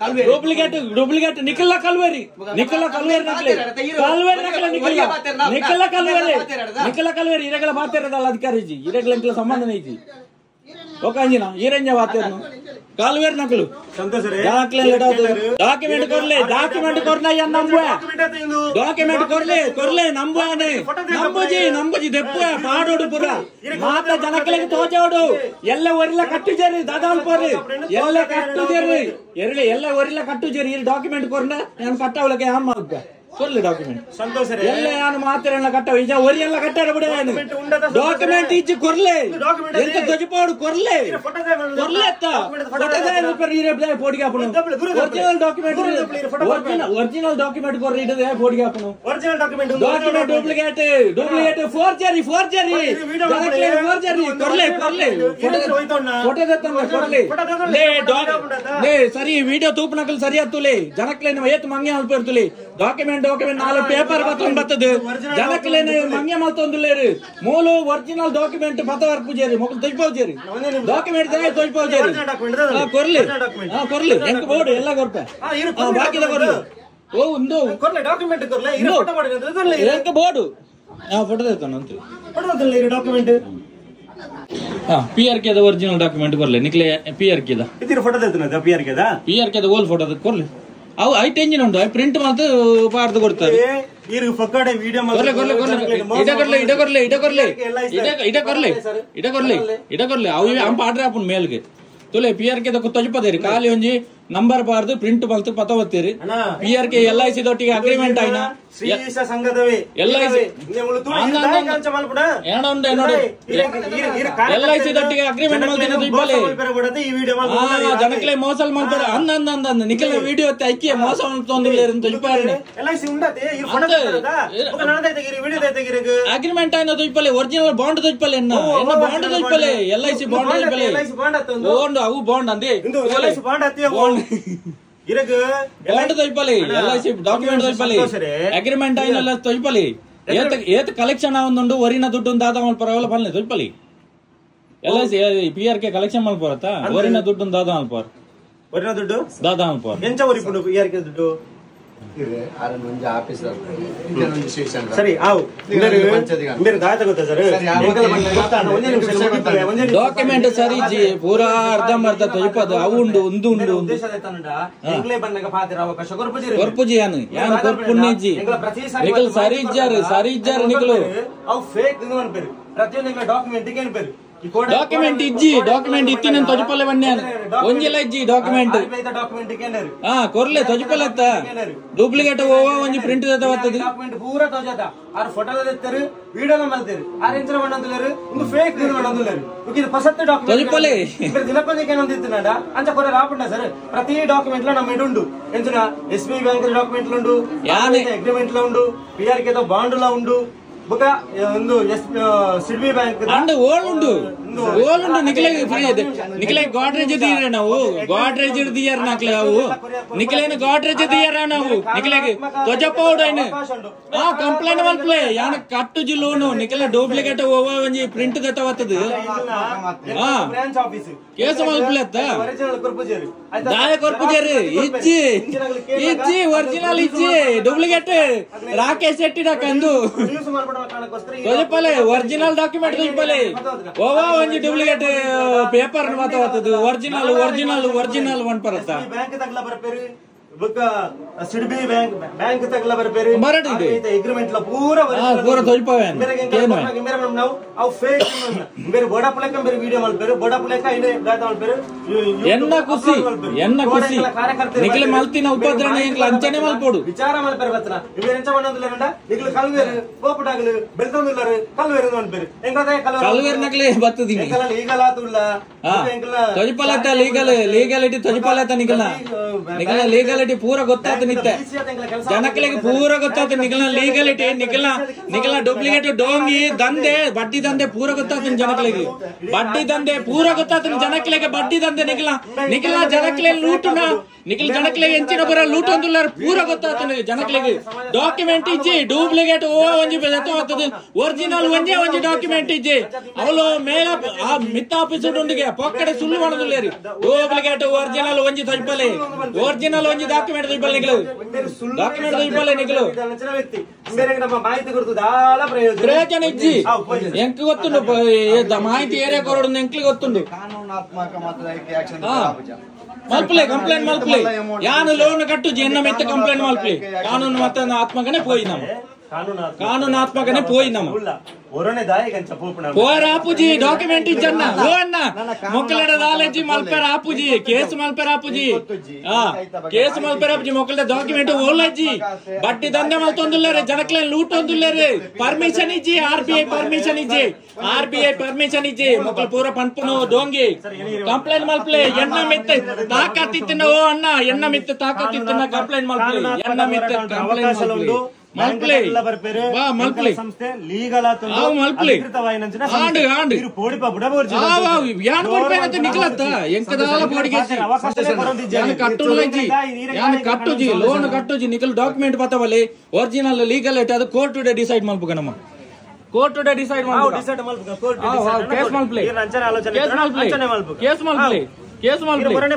डुप्लीकेट निकला कलवेरी इरेगल बात अधिकारी जी इरेगल संबंध नहीं जी ओके अंजना ಈರಂಜ ಬಾತೇನು ಕಾಲ್ವೇರ್ ನಕಲು ಡಾಕ್ಯುಮೆಂಟ್ ಕೊರ್ಲೆ ಡಾಕ್ಯುಮೆಂಟ್ ಕೊರ್ಲೆ ನಂಬುವಾನೆ ನಂಬುಜಿ ದೆಪ್ಪುವೆ ಪಾಡೋಡು ಪುರ ಮಾತ ಜನಕ್ಲೆಗೆ ತೋಜೋಡು ಎಲ್ಲ ಒರಿಲ ಕಟ್ಟುಜೇರಿ ದಾದಾಲ್ಪೋರಿ ಎಲ್ಲ ಕಟ್ಟುಜೇರಿ ಎಲ್ಲ ಒರಿಲ ಕಟ್ಟುಜೇರಿ ಈ ಡಾಕ್ಯುಮೆಂಟ್ ಕೊರ್ನ ನಾನು ಕಟ್ಟವಳಕ್ಕೆ ಅಮ್ಮ ಕೊರ್ಲೆ ಡಾಕ್ಯುಮೆಂಟ್ ಸಂತೋಷರೇ ಎಲ್ಲ ನಾನು ಮಾತ್ರ ಕಟ್ಟವ ಈಗ ಒರಿ ಎಲ್ಲ ಕಟ್ಟಾರ ಬಿಡ ಡಾಕ್ಯುಮೆಂಟ್ ಇಜ್ಜಿ ಕೊರ್ಲೆ ಎಂತ ತೊಜಿಪಾಡು ಕೊರ್ಲೆ ಪೋಡಿಗೆ ಹಾಪನು ಒರಿಜಿನಲ್ ಡಾಕ್ಯುಮೆಂಟ್ ಕೊರ್ರೆ ಇಡದೆ ಪೋಡಿಗೆ ಹಾಪನು ಡಾಕ್ಯುಮೆಂಟ್ ಡೂಪ್ಲಿಕೇಟ್ ಫೋರ್ಜರಿ ಕೊರ್ಲೆ ಫೋಟೋ ಕೊರ್ಲೆ ಸರಿ ವಿಡಿಯೋ ತೂಪನಕಲ್ ಸರಿ ಹತ್ತುಲೆ ಜನಕ್ಲೆ ಏತ್ ಮಂಗೆ ಅಲ್ಪರ್ತುಲೆ ಡಾಕ್ಯುಮೆಂಟ್ ನಾಲ್ಕು ಪೇಪರ್ ಬರ್ತದೆ ಜನಕ್ಲೆ ಮಂಗೆ ಮಲ್ತೊಂದುಲೇರು ಮೂಲು ಒರಿಜಿನಲ್ ಡಾಕ್ಯುಮೆಂಟ್ ಪತವರ್ ಪೂಜೇರಿ ಮೊಕ್ಕಲು ತೊಯ್ಪೋಜೇರಿ ಡಾಕ್ಯುಮೆಂಟ್ ತೊಯ್ಪೋಜೇರಿ ಕೊರ್ಲಿ ಎಂಕ ಬೋರ್ಡ್ ಎಲ್ಲ ಕೊರ್ಪೆ ಬಾಕಿದ ಕೊರ್ಲಿ ಓ ಒಂದು ಡಾಕ್ಯುಮೆಂಟ್ ಎಂಕ ಬೋರ್ಡು ಫೋಟೋ ತೆತ್ತಾನ ಅಂತ ಡಾಕ್ಯುಮೆಂಟ್ PRK ಒರಿಜಿನಲ್ ಡಾಕ್ಯುಮೆಂಟ್ ಕೊರ್ಲೆ ನಿಕ್ಲೆ PRK ಫೋಟೋ ತೆತ್ತಾನ PRK ಓಲ್ ಫೋಟೋ ಕೊರ್ಲಿ ಅವು ಐಟ್ ಎಂಜಿನ್ ಉಂಟು ಪ್ರಿಂಟ್ ಮಾತ್ರ ಪಾರ್ದು ಕೊಡ್ತಾರೆ ಇಡಕೊರ್ಲೆ ಅವು ಪಾಡ್ರೆ ಆಪುನ್ ಮೇಲ್ಗೆ ತುಲೆ PRK ತೊಜಪದೇರಿ ಖಾಲಿ ಒಂಜಿ ನಂಬರ್ ಪಾರ್ದು ಪ್ರಿಂಟ್ ಮಲ್ತು ಪತ ಒತ್ತೀರಿ PRK LIC ದೊಟ್ಟಿಗೆ ಅಗ್ರಿಮೆಂಟ್ ಆಯ್ನ LIC ದೊಟ್ಟಿಗೆ ಅಗ್ರಿಮೆಂಟ್ ಮಾಡ್ತೀನಿ ಜನಕ್ಲೆ ಮೋಸಲ್ ಮಾಡ್ತಾರೆ ಅಂದ ನಿಖಿಲ ವಿಡಿಯೋ ಐಕ್ಯ ಮೋಸ ತೊಂದಿಲ್ಲ ಅಗ್ರಿಮೆಂಟ್ ಆಯ್ನ ತೊಯ್ಪಲೆ ಒರಿಜಿನಲ್ ಬಾಂಡ್ ತೊಯ್ಪಲೆ ಬಾಂಡ್ ತೊಯ್ಪಲೆ LIC ಬಾಂಡ್ ತೊಯ್ಪಲೆ ಬಾಂಡ್ ಅವು ಬಾಂಡ್ ಅಂದೆ ಬಾಂಡ್ ತೊಯ್ಪಲೆ LIC ಡಾಕ್ಯುಮೆಂಟ್ ತೊಯ್ಪಲೆ ಅಗ್ರಿಮೆಂಟ್ ಆಯ್ನಲ್ಲ ತೊಯ್ಪಲೆ ಏತ್ ಕಲೆಕ್ಷನ್ ಆವೊಂದುಂಡು ಒರಿನ ದುಡ್ಡು ದಾದ ಮಲ್ಪರವಲ್ಲ ಬಲ್ಲೆ ತೊಯ್ಪಲೆ LIC PRK ಕಲೆಕ್ಷನ್ ಮಲ್ಪರತ್ತ ಒರಿನ ದುಡ್ಡು ದಾದ ಮಲ್ಪರ ಒರಿನ ದುಡ್ಡು ದಾದ ಮಲ್ಪರ ಎಂಚ ಒರಿಪುಂಡು PRK ದುಡ್ಡು ಡಾಕ್ಯುಮೆಂಟ್ ಸರಿ ಜಿ ಪೂರಾ ಅರ್ಧಂಬರ್ಧ ತೊಯ್ಪದ ಅವು ಉಂಡು ಒಂದು ಉಂಡು ಕೊರ್ಪುಜಿ ಯಾನು ಯಾನು ಕೊರ್ಪುಣ್ಣಿಜ್ಜಿ ನಿಖಲ್ ಸರಿ ಇಜ್ಜಾರು ನಿಖಲು ಅವು ಫೇಕ್ ಅನ್ಪೇರು ಪ್ರತಿಯೊಂದು ಡಾಕ್ಯುಮೆಂಟ್ ಇಜ್ಜಿ ಡಾಕ್ಯುಮೆಂಟ್ ಇತ್ತಿನ ತೊಜಪಲ್ಲೆ ಬನ್ನಿ ಒಂಜಿಲ್ಲ ಇಜ್ಜಿ ಡಾಕ್ಯುಮೆಂಟ್ ಕೊರ್ಲೆ ತೊಜಪಲ್ಲತ್ತ ಡೂಪ್ಲಿಕೇಟ್ ಓವ ಒಂಜಿ ಪ್ರಿಂಟ್ ಬರ್ತದೆ ಡಾಕ್ಯುಮೆಂಟ್ ಪೂರ ತೊಜದ ಆರ್ ಫೋಟೋ ತೆತ್ತರು ವಿಡಿಯೋ ಮಲ್ತೇರು ಆರ್ ಎಂಚರ ಮಾಡಂದುಲೇರು ಒಂದು ಫೇಕ್ ದಿನ ಮಾಡಂದುಲೇರು ಇದು ಫಸತ್ ಡಾಕ್ಯುಮೆಂಟ್ ತೊಜಪಲ್ಲೆ ದಿನಕ್ಕೊಂದಕ್ಕೆ ಏನಂದಿತ್ತನಡ ಅಂಚ ಕೊರ ರಾಪುಂಡ ಸರ್ ಪ್ರತಿ ಡಾಕ್ಯುಮೆಂಟ್ ಲ ನಮ್ಮ ಇಡುಂಡು ಎಂಚನ SBI ಬ್ಯಾಂಕ್ ಡಾಕ್ಯುಮೆಂಟ್ ಲ ಉಂಡು ಯಾನೆ ಅಗ್ರಿಮೆಂಟ್ ಲ ಉಂಡು PRK ದ ಬಾಂಡ್ ಲ ಉಂಡು ಬುಕ ಒಂದು ಸಿಡ್ಬಿ ಬ್ಯಾಂಕ್ ಅಂಡ್ ಓಲ್ಡ್ ನಿಖಲೆ ಗಾಡ್ರೇಜ್ ದಿಯರ ನಾವು ಗಾಡ್ರೇಜ್ ದಿಯರ್ ನಾಕ್ಲೆ ಅವು ನಿಖಲೇನ ಗಾಡ್ರೇಜ್ ದಿಯರ ನಾವು ನಿಖಲೆಗೆ ತೊಜಪೌಡೈನ ಕಂಪ್ಲೇಂಟ್ ಮಲ್ಪ್ಲೆ ಯಾನ ಕಟ್ಟುಜಿ ಲೋನು ನಿಖಲೆ ಡೂಪ್ಲಿಕೇಟ್ ಓವ ಒಂಜಿ ಪ್ರಿಂಟ್ ದತ್ತವತ್ತದು ಬ್ರಾಂಚ್ ಆಫೀಸ್ ಕೇಸ್ ಮಲ್ಪ್ಲೆ ಅತ್ತ ದಾಯ ಕೊರ್ಪುಜೇರಿ ಇಜ್ಜಿ ಒರಿಜಿನಲ್ ಇಜ್ಜಿ ಡೂಪ್ಲಿಕೇಟ್ ರಾಕೇಶ್ ಶೆಟ್ಟಿ ಕಂದು ತೊಜಪಲೆ ಒರಿಜಿನಲ್ ಡಾಕ್ಯುಮೆಂಟ್ ತೊಜಪಲೆ ಓವಾ ಒಂಜಿ ಡೂಪ್ಲಿಕೇಟ್ ಪೇಪರ್ ಮಾತಾಡ್ತದೆ ಒರಿಜಿನಲ್ ಒನ್ ಬರುತ್ತಾ ಸಿಡ್ಬಿ ಬ್ಯಾಂಕ್ ತಗಲ ಬರ್ಬೇರೆ ಅಗ್ರಿಮೆಂಟ್ ಪೂರ ನಾವು ಅವು ಫೇಕ್ ಬೇರೆ ಬೋಡಾಪುಲಕ ಬೇರೆ ವಿಡಿಯೋ ಮಾಡ್ಬೇರೆ ಬೋಡಾಪುಲಕ ಇದೆ ಗಾತ ಮಾಡ್ಬೇರೆ ಎನ್ನ ಖುಷಿ ನಿಖಿಲ ಮಲ್ತಿನ ಉಪದ್ರಣ ಅಂಚನೆ ಮಲ್ಪೋಡು ವಿಚಾರ ಮಾಡ್ಬೇರೆ ಬತ್ತನ ಇವೇನ್ ಎಂಚ ಮಾಡೋದಿಲ್ಲ ಗಂಡ ನಿಖಿಲ ಕಲ್ವೇರು ಪೋಪುಟಾಗಲು ಬೆಳ್ತಂದಿಲ್ಲಾರು ಕಲ್ವೇರು ಮಾಡ್ಬೇರೆ ಹೆಂಗದ ಕಲ್ವೇರ್ ನಕ್ಲೆ ಬತ್ತದಿನಿ ಲೀಗಲ್ ಆತುಲ್ಲ ತೊಜಿಪಲತ ಲೀಗಲಿಟಿ ತೊಜಿಪಲತ ನಿಖಿಲ ಲೀಗಲಿಟಿ ಪೂರ ಗೊತ್ತಾತ ನಿತ್ತೆ ಜನಕ್ಕೆ ಪೂರ ಗೊತ್ತಾತ ನಿಖಿಲ ಲೀಗಲಿಟಿ ನಿಖಿಲ ಡೂಪ್ಲಿಕೇಟ್ ಡೋಂಗಿ ದಂಧೆ ಬಡ್ಡಿ ದಂಧೆ ಪೂರ ಗೊತ್ತಾತ ಜನಕ್ಕೆ ಬಡ್ಡಿ ದಂಧೆ ಪೂರ ಗೊತ್ತಾತ ಜನಕ್ಕೆ ಬಡ್ಡಿ ದಂಧೆ ನಿಖಿಲ ಜನಕ್ಕೆ ಲೂಟುನ ನಿಖಿಲ್ ಜನಕ್ಕೆ ಎಂಚಿನ ಬರ ಲೂಟ್ ಅಂದುಲ್ಲ ಪೂರ ಗೊತ್ತಾತ ಜನಕ್ಕೆ ಡಾಕ್ಯುಮೆಂಟ್ ಇಜ್ಜಿ ಡೂಪ್ಲಿಕೇಟ್ ಒಂಜಿ ಬೆತ್ತವಾಗ್ತದೆ ಒರಿಜಿನಲ್ ಒಂಜಿ ಡಾಕ್ಯುಮೆಂಟ್ ಇಜ್ಜಿ ಅವಳು ಮೇಲ ಮಿತ್ತ ಆಫೀಸರ್ ಉಂಡಿಗೆ ಪೊಕ್ಕಡೆ ಸುಳ್ಳು ಮಾಡೋದಿಲ್ಲ ರೀ ಡೂಪ್ಲಿಕೇಟ್ ಒರಿಜಿನಲ್ ಒಂಜಿ ತೊಜ್ಪಲೆ ಒರಿಜಿನಲ್ ಒಂಜಿ ಡಾಕ್ಯುಮೆಂಟ್ ತೊಜ್ಪಲೆ ಡಾಕ್ಯುಮೆಂಟ್ ತೊಜ್ಪಲೆ ನಿಖಿಲು ಪ್ರಯೋಜನ ಇಜ್ಜಿ ಎಂಕ್ ಗೊತ್ತುಂಡು ಮಾಹಿತಿ ಏರಿಯಾ ಕೊರಡು ಎಂಕ್ಲಿ ಗೊತ್ತುಂಡು ಮಲ್ಪಲೆ ಕಂಪ್ಲೇಂಟ್ ಮಲ್ಪಲೆ ಯಾನು ಲೋನ್ ಕಟ್ಟುಜಿ ಎನ್ನ ಮೆತ್ತ ಕಂಪ್ಲೇಂಟ್ ಮಲ್ಪಲೆ ಕಾನೂನು ಮತ್ತ ಆತ್ಮಗನೆ ಪೋಯಿ ನಮ್ಮ ಕಾನೂನಾತ್ಮಕನೇ ಪೋಯಿ ನಮ್ಮ పోర ఆపుజీ డాక్యుమెంట్ ఇచ్చన్న ఓ అన్న మొక్కలడ రాలేజీ మల్పేర ఆపుజీ కేసు మల్పేర ఆపుజీ కేసు మల్పేర ఆపుజీ మొక్కలడ డాక్యుమెంట్ ఓలజీ బట్టి దండే మల్తొందుల్లేరే ಜನಕ್ಲೆ ಲೂಟ್ ಒಂದುಲ್ಲೇರೆ ಪರ್ಮಿಷನ್ ಇಜ್ಜಿ ಆರ್ಬಿಐ ಪರ್ಮಿಷನ್ ಇಜ್ಜಿ ಮೊಕ್ಕಲ ಪೂರ ಪನ್ಪುನು ಡೋಂಗಿ ಕಂಪ್ಲೇಂಟ್ ಮಲ್ಪಲೆ ಎನ್ನ ಮಿತ್ತೆ ತಾಕತ್ತಿತ್ತಿನ ಓ ಅಣ್ಣ ಎನ್ನ ಮಿತ್ತೆ ತಾಕತ್ತಿತ್ತಿನ ಕಂಪ್ಲೇಂಟ್ ಮಲ್ಪಲೆ ಎನ್ನ ಮಿತ್ತೆ ಕಂಪ್ಲೇಂಟ್ ಮಲ್ಪಲೆ ಮಲ್ಪಲೆ ಬಾ ಮಲ್ಪಲೆ ಸಂಸ್ಥೆ ಲೀಗಲ್ ಆತು ಮಲ್ಪಲೆ ಆಂಡ್ మీరు పోడిప బుడబోర్జి యాన్ పోడిపోయినత నికలత ఎంకదాల పోడిగేసి యాన్ కట్టులైజి యాన్ కట్టుజి లోన్ కట్టుజి నికల్ డాక్యుమెంట్ పతవలే ఒరిజినల్ లీగల్ ಐತೆ ಅದು ಕೋರ್ಟ್ ಟುಡೇ ಡಿಸೈಡ್ ಮಲ್ಪುಗನಮ್ಮ ಕೋರ್ಟ್ ಟುಡೇ ಡಿಸೈಡ್ ಮಲ್ಪುಗ ಡಿಸೈಡ್ ಮಲ್ಪುಗ ಕೋರ್ಟ್ ಡಿಸೈಡ್ ಕೇಸ್ ಮಲ್ಪಲೆ ಈ ರಂಚನೆ ಆಲೋಚನೆ ಅಂಚನೆ ಮಲ್ಪುಗ ಕೇಸ್ ಮಲ್ಪಲೆ ಕೇಸ್ ಮಲ್ಪಲೆ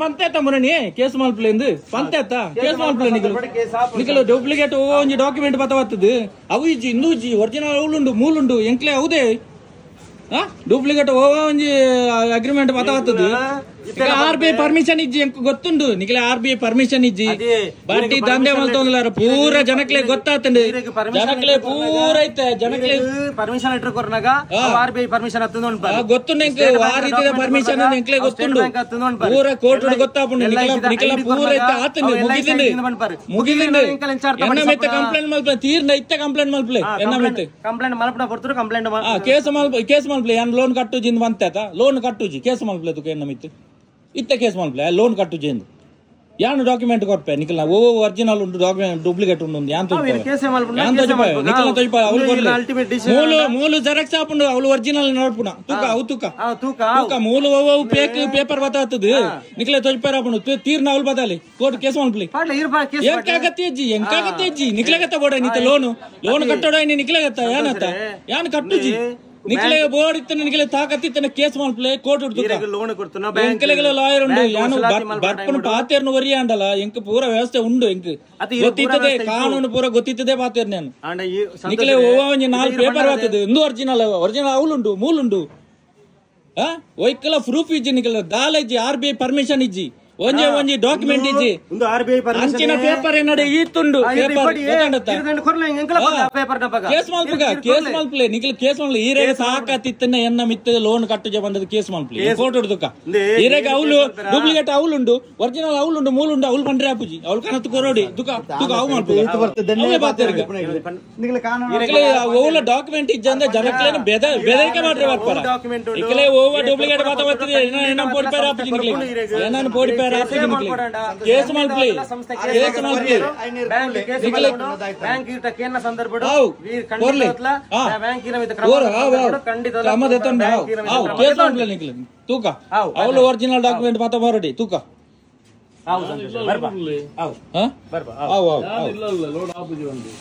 ಪಂತೆ ತಮ್ಮರನಿ ಕೇಸ್ ಮಲ್ಪಲೆ ಎಂದು ಪಂತೆತ್ತ ಕೇಸ್ ಮಲ್ಪಲೆ ನಿಕಲು ಡೂಪ್ಲಿಕೇಟ್ ಒಂಜಿ ಡಾಕ್ಯುಮೆಂಟ್ ಪತವತ್ತದು ಅವು ಇಜ್ಜಿ ಇಂದು ಇಜ್ಜಿ ಒರಿಜಿನಲ್ ಅವಳುಂಡು ಮೂಲುಂಡು ಎಂಕ್ಲೆ ಹೌದೇ ಡೂಪ್ಲಿಕೇಟ್ ಒಂಜಿ ಅಗ್ರಿಮೆಂಟ್ ಪತವತ್ತದು ಆರ್ಬಿಐ ಪರ್ಮಿಷನ್ ಇಜ್ಜಿ ಎಂಕ್ ಗೊತ್ತುಂಡು ನಿಕಲೆ ಆರ್ಬಿಐ ಪರ್ಮಿಷನ್ ಇಜ್ಜಿ ಬಡ್ಡಿ ದಂಧೆ ಮಲ್ತೊಂದಿಲ್ಲಾರ ಪೂರ ಜನಕ್ಲೆ ಗೊತ್ತಾತಂಡು ಜನಕ್ಲೆ ಪೂರ ಐತೆ ಜನಕ್ಲೆ ಪರ್ಮಿಷನ್ ಲೆಟರ್ ಕೊರ್ನಾಗ ಆರ್ಬಿಐ ಪರ್ಮಿಷನ್ ಹತ್ತುಂಡು ಗೊತ್ತುಂಡು ಎಂಕ್ ಆ ರೀತಿಯ ಪರ್ಮಿಷನ್ ಎಂಕ್ಲೆ ಗೊತ್ತುಂಡು ಪೂರ ಕೋರ್ಟ್ ಗೊತ್ತಾಪುಂಡು ನಿಕಲ ಪೂರ ಐತೆ ಆತಂಡು ಮುಗಿದಿಂಡು ಎನ್ನ ಮೆತ್ತೆ ಕಂಪ್ಲೇಂಟ್ ಮಲ್ಪಲೆ ತೀರ್ನ ಇತ್ತೆ ಕಂಪ್ಲೇಂಟ್ ಮಲ್ಪಲೆ ಎನ್ನ ಮೆತ್ತೆ ಕಂಪ್ಲೇಂಟ್ ಮಲ್ಪಡ ಬರ್ತಾರೆ ಕಂಪ್ಲೇಂಟ್ ಕೇಸ್ ಮಲ್ಪಲೆ ಯಾನ್ ಲೋನ್ ಕಟ್ಟುಜಿ ಬಂತೇತ ಲೋನ್ ಕಟ್ಟುಜಿ ಕೇಸ್ ಮಲ್ಪಲೆ ತುಕ ಎನ್ನ ಮಿತ್ತೆ ಇತ್ತೆ ಕೇಸ್ ಮಲ್ಪಲೆ ಲೋನ್ ಕಟ್ಟುಜಿ ಎಂದು ಯಾನು ಡಾಕ್ಯುಮೆಂಟ್ ಕೊಡ್ಪೆ ನಿಖಿಲ ಓ ಒರಿಜಿನಲ್ ಉಂಟು ಡಾಕ್ಯುಮೆಂಟ್ ಡೂಪ್ಲಿಕೇಟ್ ಉಂಡು ಯಾನ್ ಮೂಲು ಜೆರಾಕ್ಸ್ ಆಪುಂಡು ಅವಳು ಒರಿಜಿನಲ್ ನೋಡ್ಪುಣ ತೂಕ ಅವು ತೂಕ ಮೂಲು ಓ ಪೇಪರ್ ಬತ್ತಾತದು ನಿಖಿಲ ತೊಜ್ಪಾರಾಪುಂಡು ತೀರ್ನ ಅವಳು ಬದಾಲಿ ಕೋರ್ಟ್ ಕೇಸ್ ಮಲ್ಪಲಿ ಎಂಕಾಗತ್ತೆ ಅಜ್ಜಿ ನಿಖಿಲಗತ್ತ ಬೋಡ ನೀತ ಲೋನ್ ಕಟ್ಟೋಡ ನಿಖಿಲಗತ್ತ ಯಾನ್ ಕಟ್ಟುಜಿ ನಿಖಿಲೆ ಬೋರ್ಡ್ ಇತ್ತನ ನಿಖಿಲೆ ತಾಕತ್ತಿತ್ತನ ಕೇಸ್ ಮಲ್ಪಲೆ ಕೋರ್ಟ್ ಲೋನ್ ಕೊಡ್ತಾನ ಎಂಕಲೆಗಳ ಲಾಯರ್ ಉಂಡು ಯಾನು ಬರ್ಪನು ಪಾತೇರ್ನು ವರಿಯ ಅಂಡಲ್ಲ ಎಂಕ್ ಪೂರ ವ್ಯವಸ್ಥೆ ಉಂಡು ಎಂಕ್ ಗೊತ್ತಿತ್ತದೆ ಕಾನೂನು ಪೂರ ಗೊತ್ತಿತ್ತದೆ ಪಾತೇರ್ ನಾನು ನಿಖಿಲೆ ಒಂಜಿ 4 ಪೇಪರ್ ಬರ್ತದೆ ಒಂದು ಒರಿಜಿನಲ್ ಅವಳುಂಡು ಮೂಲುಂಡು ಒಯ್ಕಲ ಪ್ರೂಫ್ ಇಜ್ಜಿ ನಿಖಿಲ ದಾಲಜ್ಜಿ ಆರ್ಬಿಐ ಪರ್ಮಿಷನ್ ಇಜ್ಜಿ ಒಂಜಿ ಡಾಕ್ಯುಮೆಂಟ್ ಇಜ್ಜಿ ಅಂಚಿನ ಪೇಪರ್ ಏನಡೆ ಈತುಂಡು ಕೇಸ್ ಮಲ್ಪಲೆ ನಿಖಿಲ್ ಕೇಸ್ ಮಲ್ಪಲೆ ಈರೆಗೆ ಸಾಕತ್ತಿತ್ತನ್ನ ಎನ್ನ ಮಿತ್ತ ಲೋನ್ ಕಟ್ಟುಜೆ ಬಂದದ ಕೇಸ್ ಮಲ್ಪಲೆ ಕೋರ್ಟ್ ಹಿಡ್ದುಕ ಈರೆಗೆ ಅವಳು ಡೂಪ್ಲಿಕೇಟ್ ಅವಳುಂಡು ಒರಿಜಿನಲ್ ಅವಳುಂಡು ಮೂಲುಂಡು ಅವಳು ಬಂದ್ರೆ ಆಪುಜಿ ಅವಳು ಕನತ್ತು ಕೊರೋಡಿ ತುಕ ಅವಳು ಮಲ್ಪಲೆ ಅವಳ ಡಾಕ್ಯುಮೆಂಟ್ ಇಜ್ಜ ಅಂದ್ರೆ ಜನಕ್ಲೇನು ಬೆದರಿಕೆ ಮಾಡ್ರಿ ಬರ್ತಾರ ಇಕಲೆ ಓವ ಡೂಪ್ಲಿಕೇಟ್ ಮಾತಾ ಬರ್ತಿದೆ ಏನ ಪೋಡಿಪಾರ ಆಪುಜಿ ನಿಖಿಲ್ ಏನನ ಪೋಡಿಪಾರ ಕೇಸ್ ಮಲ್ಪಲೆ ತೂಕ ಅವಳು ಒರಿಜಿನಲ್ ಡಾಕ್ಯುಮೆಂಟ್ ಮಾತಾ ಬರಡಿ ತೂಕ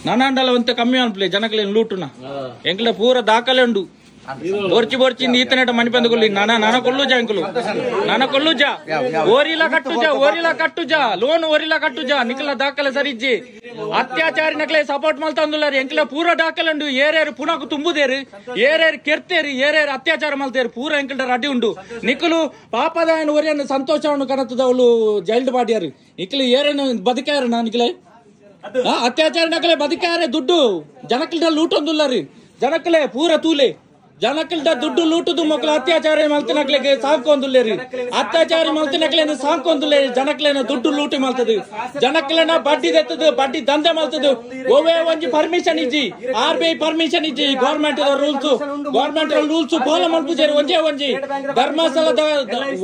ನಾನಂಡಲ ಒಂತ ಕಮ್ಮಿ ಅನ್ಪ್ಲೆ ಜನಕ್ಲೇನು ಲೂಟುನ ಎಂಕ್ಲೆ ಪೂರ ದಾಖಲೆ ಉಂಡು బొర్చి ఈతనట మణిపెందుకులు నాన్న కొల్లుజా అంకులు నాన్న కొల్లుజా ఓరిలా కట్టుజా లోన్ ఓరిలా కట్టుజಾ ನಿಖಲ ದಾಖಲೆ ಸರಿಜ್ಜಿ ಅತ್ಯಾಚಾರಿ ನಕಲೆ ಸಪೋರ್ಟ್ ಮಲ್ತಂದುಲ್ಲಾರಿ ಎಂಕ್ಲ ಪೂರ ದಾಖಲೆ ಉಂಡು ಏರೇರು ಪುನಃ ತುಂಬುದೇರು ಏರೇರು ಕೆರ್ತೇರಿ ಏರೇರು ಅತ್ಯಾಚಾರ ಮಲ್ತೇರು ಪೂರ ಎಂಕ್ಲ ಅಡ್ಡಿ ಉಂಡು ನಿಖಲು ಪಾಪದಾಯನ ಒರಿಯನ್ನು ಸಂತೋಷವನ್ನು ಕನತದವಳು ಜೈಲ್ಡ್ ಬಾಡಿಯಾರು ನಿಖಲು ಏರೇನು ಬದುಕಾರು ನಿಖಲೆ ಅತ್ಯಾಚಾರ ನಕಲೆ ಬದುಕಾರೆ ದುಡ್ಡು ಜನಕ್ಲ ಲೂಟೊಂದುಲ್ಲಾರಿ ಜನಕ್ಲೆ ಪೂರ ತೂಲೆ ಜನಕ್ಕಿಲ್ದ ದುಡ್ಡು ಲೂಟುದು ಮಕ್ಕಳು ಅತ್ಯಾಚಾರ ಮಲ್ತಿನಕ್ಲೆಗೆ ಸಾಕೊಂದುಲ್ಲೇರಿ ಅತ್ಯಾಚಾರಿ ಮಲ್ತಿನಕ್ಲೇನು ಸಾಕೊಂದುಲ್ಲೇರಿ ಜನಕ್ಲೇನ ದುಡ್ಡು ಲೂಟಿ ಮಲ್ತದು ಜನಕ್ಲೇನ ಬಡ್ಡಿ ದೆತ್ತದು ಬಡ್ಡಿ ದಂಧೆ ಮಲ್ತದು ಓವೇ ಒಂಜಿ ಪರ್ಮಿಷನ್ ಇಜ್ಜಿ RBI ಪರ್ಮಿಷನ್ ಇಜ್ಜಿ ಗವರ್ಮೆಂಟ್ ರೂಲ್ಸ್ ಪೋಲ ಮಲ್ಪುಜೇರಿ ಒಂಜಿ ಧರ್ಮಸ್ಥಳದ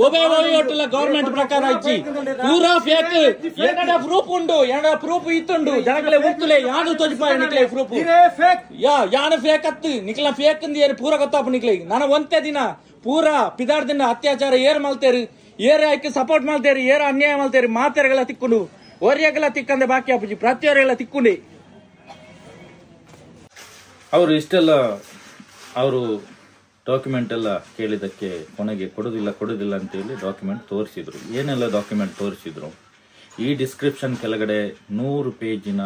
ಓವೇ ಒಟ್ಟಲ ಗವರ್ಮೆಂಟ್ ಪ್ರಕಾರ ಇಜ್ಜಿ ಪೂರಾ ಫೇಕ್ ಏನಡ ಪ್ರೂಫ್ ಇತ್ತುಂಡು ಜನಕ್ಲೆ ಉತ್ತುಲೆ ಯಾನು ತೋಜಿಪಾಯ ನಿಕ್ಲೆ ಪ್ರೂಫ್ ಯಾನು ಫೇಕ್ ಅತ್ತು ನಿಕ್ಲ ಫೇಕ್ ಅಂದಿಯೇರಿ ಪೂರ ಗೊತ್ತಾಪ ನಿಕ್ಲಿ ನಾನು ಒಂದೇ ದಿನ ಪೂರಾ ಪಿದಾರ್ದಿಂದ ಅತ್ಯಾಚಾರ ಏರ್ ಮಲ್ತೇರಿ ಏರ್ ಆಯ್ಕೆ ಸಪೋರ್ಟ್ ಮಾಡ್ತೇರಿ ಏರ್ ಅನ್ಯಾಯ ಮಾಡ್ತೇರಿ ಮಾತೆರೆಗಳ ತಿಕ್ಕೊಂಡು ಓರಿಯಾಗೆಲ್ಲ ತಿಕ್ಕಂದೆ ಬಾಕಿ ಆಪುಜಿ ಪ್ರತಿಯೊರೆಲ್ಲ ತಿಕ್ಕೊಂಡೆ ಅವರು ಇಷ್ಟೆಲ್ಲ ಅವರು ಡಾಕ್ಯುಮೆಂಟ್ ಎಲ್ಲ ಕೇಳಿದಕ್ಕೆ ಕೊನೆಗೆ ಕೊಡುದಿಲ್ಲ ಅಂತೇಳಿ ಡಾಕ್ಯುಮೆಂಟ್ ತೋರಿಸಿದ್ರು. ಏನೆಲ್ಲ ಡಾಕ್ಯುಮೆಂಟ್ ತೋರಿಸಿದ್ರು, ಈ ಡಿಸ್ಕ್ರಿಪ್ಷನ್ ಕೆಳಗಡೆ 100 ಪೇಜಿನ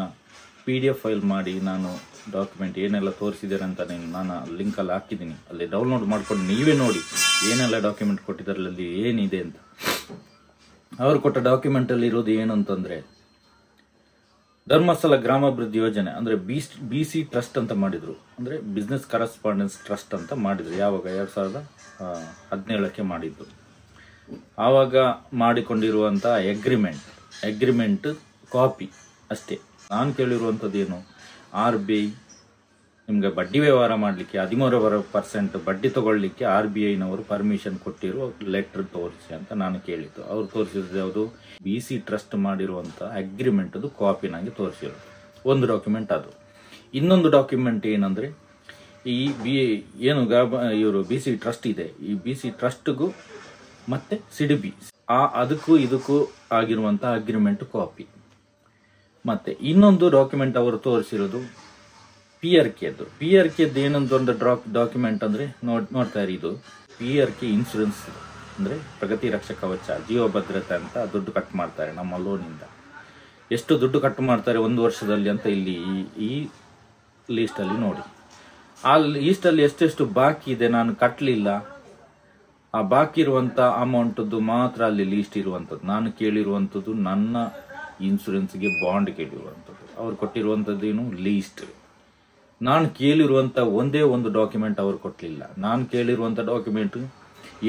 PDF ಫೈಲ್ ಮಾಡಿ ನಾನು ಡಾಕ್ಯುಮೆಂಟ್ ಏನೆಲ್ಲ ತೋರಿಸಿದ್ದಾರೆ ಅಂತ ನಾನು ಲಿಂಕಲ್ಲಿ ಹಾಕಿದ್ದೀನಿ, ಅಲ್ಲಿ ಡೌನ್ಲೋಡ್ ಮಾಡ್ಕೊಂಡು ನೀವೇ ನೋಡಿ ಏನೆಲ್ಲ ಡಾಕ್ಯುಮೆಂಟ್ ಕೊಟ್ಟಿದ್ದಾರೆ, ಅಲ್ಲಿ ಏನಿದೆ ಅಂತ. ಅವರು ಕೊಟ್ಟ ಡಾಕ್ಯುಮೆಂಟಲ್ಲಿ ಇರೋದು ಏನು ಅಂತಂದರೆ, ಧರ್ಮಸ್ಥಳ ಗ್ರಾಮಾಭಿವೃದ್ಧಿ ಯೋಜನೆ ಅಂದರೆ BC ಟ್ರಸ್ಟ್ ಅಂತ ಮಾಡಿದ್ರು, ಅಂದರೆ ಬಿಸ್ನೆಸ್ ಕರೆಸ್ಪಾಂಡೆನ್ಸ್ ಟ್ರಸ್ಟ್ ಅಂತ ಮಾಡಿದ್ರು. ಯಾವಾಗ 2017ಕ್ಕೆ ಮಾಡಿದ್ದು. ಆವಾಗ ಮಾಡಿಕೊಂಡಿರುವಂಥ ಅಗ್ರಿಮೆಂಟ್ ಕಾಪಿ ಅಷ್ಟೇ. ನಾನು ಕೇಳಿರುವಂಥದ್ದೇನು, RBI ನಿಮ್ಗೆ ಬಡ್ಡಿ ವ್ಯವಹಾರ ಮಾಡಲಿಕ್ಕೆ 13% ಬಡ್ಡಿ ತಗೊಳ್ಳಿಕ್ಕೆ RBIನವರು ಪರ್ಮಿಷನ್ ಕೊಟ್ಟಿರೋ ಲೆಟರ್ ತೋರಿಸಿ ಅಂತ ನಾನು ಕೇಳಿದ್ದು. ಅವ್ರು ತೋರಿಸಿದ್ದು ಯಾವುದು, BC ಟ್ರಸ್ಟ್ ಮಾಡಿರುವಂಥ ಅಗ್ರಿಮೆಂಟ್ದು ಕಾಪಿ ನನಗೆ ತೋರಿಸಿರೋದು ಒಂದು ಡಾಕ್ಯುಮೆಂಟ್. ಅದು ಇನ್ನೊಂದು ಡಾಕ್ಯುಮೆಂಟ್ ಏನಂದರೆ, ಏನು ಇವರು BC ಟ್ರಸ್ಟ್ ಇದೆ, ಈ BC ಟ್ರಸ್ಟ್ಗೂ ಮತ್ತೆ ಸಿಡಿಬಿ ಅದಕ್ಕೂ ಇದಕ್ಕೂ ಆಗಿರುವಂಥ ಅಗ್ರಿಮೆಂಟ್ ಕಾಪಿ. ಮತ್ತೆ ಇನ್ನೊಂದು ಡಾಕ್ಯುಮೆಂಟ್ ಅವರು ತೋರಿಸಿರೋದು PRKದ್ದು ಏನೊಂದು ಒಂದು ಡಾಕ್ಯುಮೆಂಟ್ ಅಂದರೆ ನೋಡ್ತಾ ಇರಿ, ಇದು PRK ಇನ್ಶೂರೆನ್ಸ್ ಅಂದರೆ ಪ್ರಗತಿ ರಕ್ಷಕ ಕವಚ ಜೀವ ಭದ್ರತೆ ಅಂತ ದುಡ್ಡು ಕಟ್ ಮಾಡ್ತಾರೆ ನಮ್ಮ ಲೋನಿಂದ. ಎಷ್ಟು ದುಡ್ಡು ಕಟ್ ಮಾಡ್ತಾರೆ 1 ವರ್ಷದಲ್ಲಿ ಅಂತ ಇಲ್ಲಿ ಈ ಲೀಸ್ಟಲ್ಲಿ ನೋಡಿ. ಆ ಲೀಸ್ಟಲ್ಲಿ ಎಷ್ಟೆಷ್ಟು ಬಾಕಿ ಇದೆ ನಾನು ಕಟ್ಟಲಿಲ್ಲ, ಆ ಬಾಕಿ ಇರುವಂಥ ಅಮೌಂಟದ್ದು ಮಾತ್ರ ಅಲ್ಲಿ ಲೀಸ್ಟ್ ಇರುವಂಥದ್ದು. ನಾನು ಕೇಳಿರುವಂಥದ್ದು ನನ್ನ ಇನ್ಶೂರೆನ್ಸ್ಗೆ ಬಾಂಡ್ ಕೇಳಿರುವಂಥದ್ದು, ಅವ್ರು ಕೊಟ್ಟಿರುವಂಥದ್ದೇನು ಲೀಸ್ಟ್. ನಾನು ಕೇಳಿರುವಂಥ ಒಂದೇ ಒಂದು ಡಾಕ್ಯುಮೆಂಟ್ ಅವರು ಕೊಟ್ಟಲಿಲ್ಲ. ನಾನು ಕೇಳಿರುವಂಥ ಡಾಕ್ಯುಮೆಂಟ್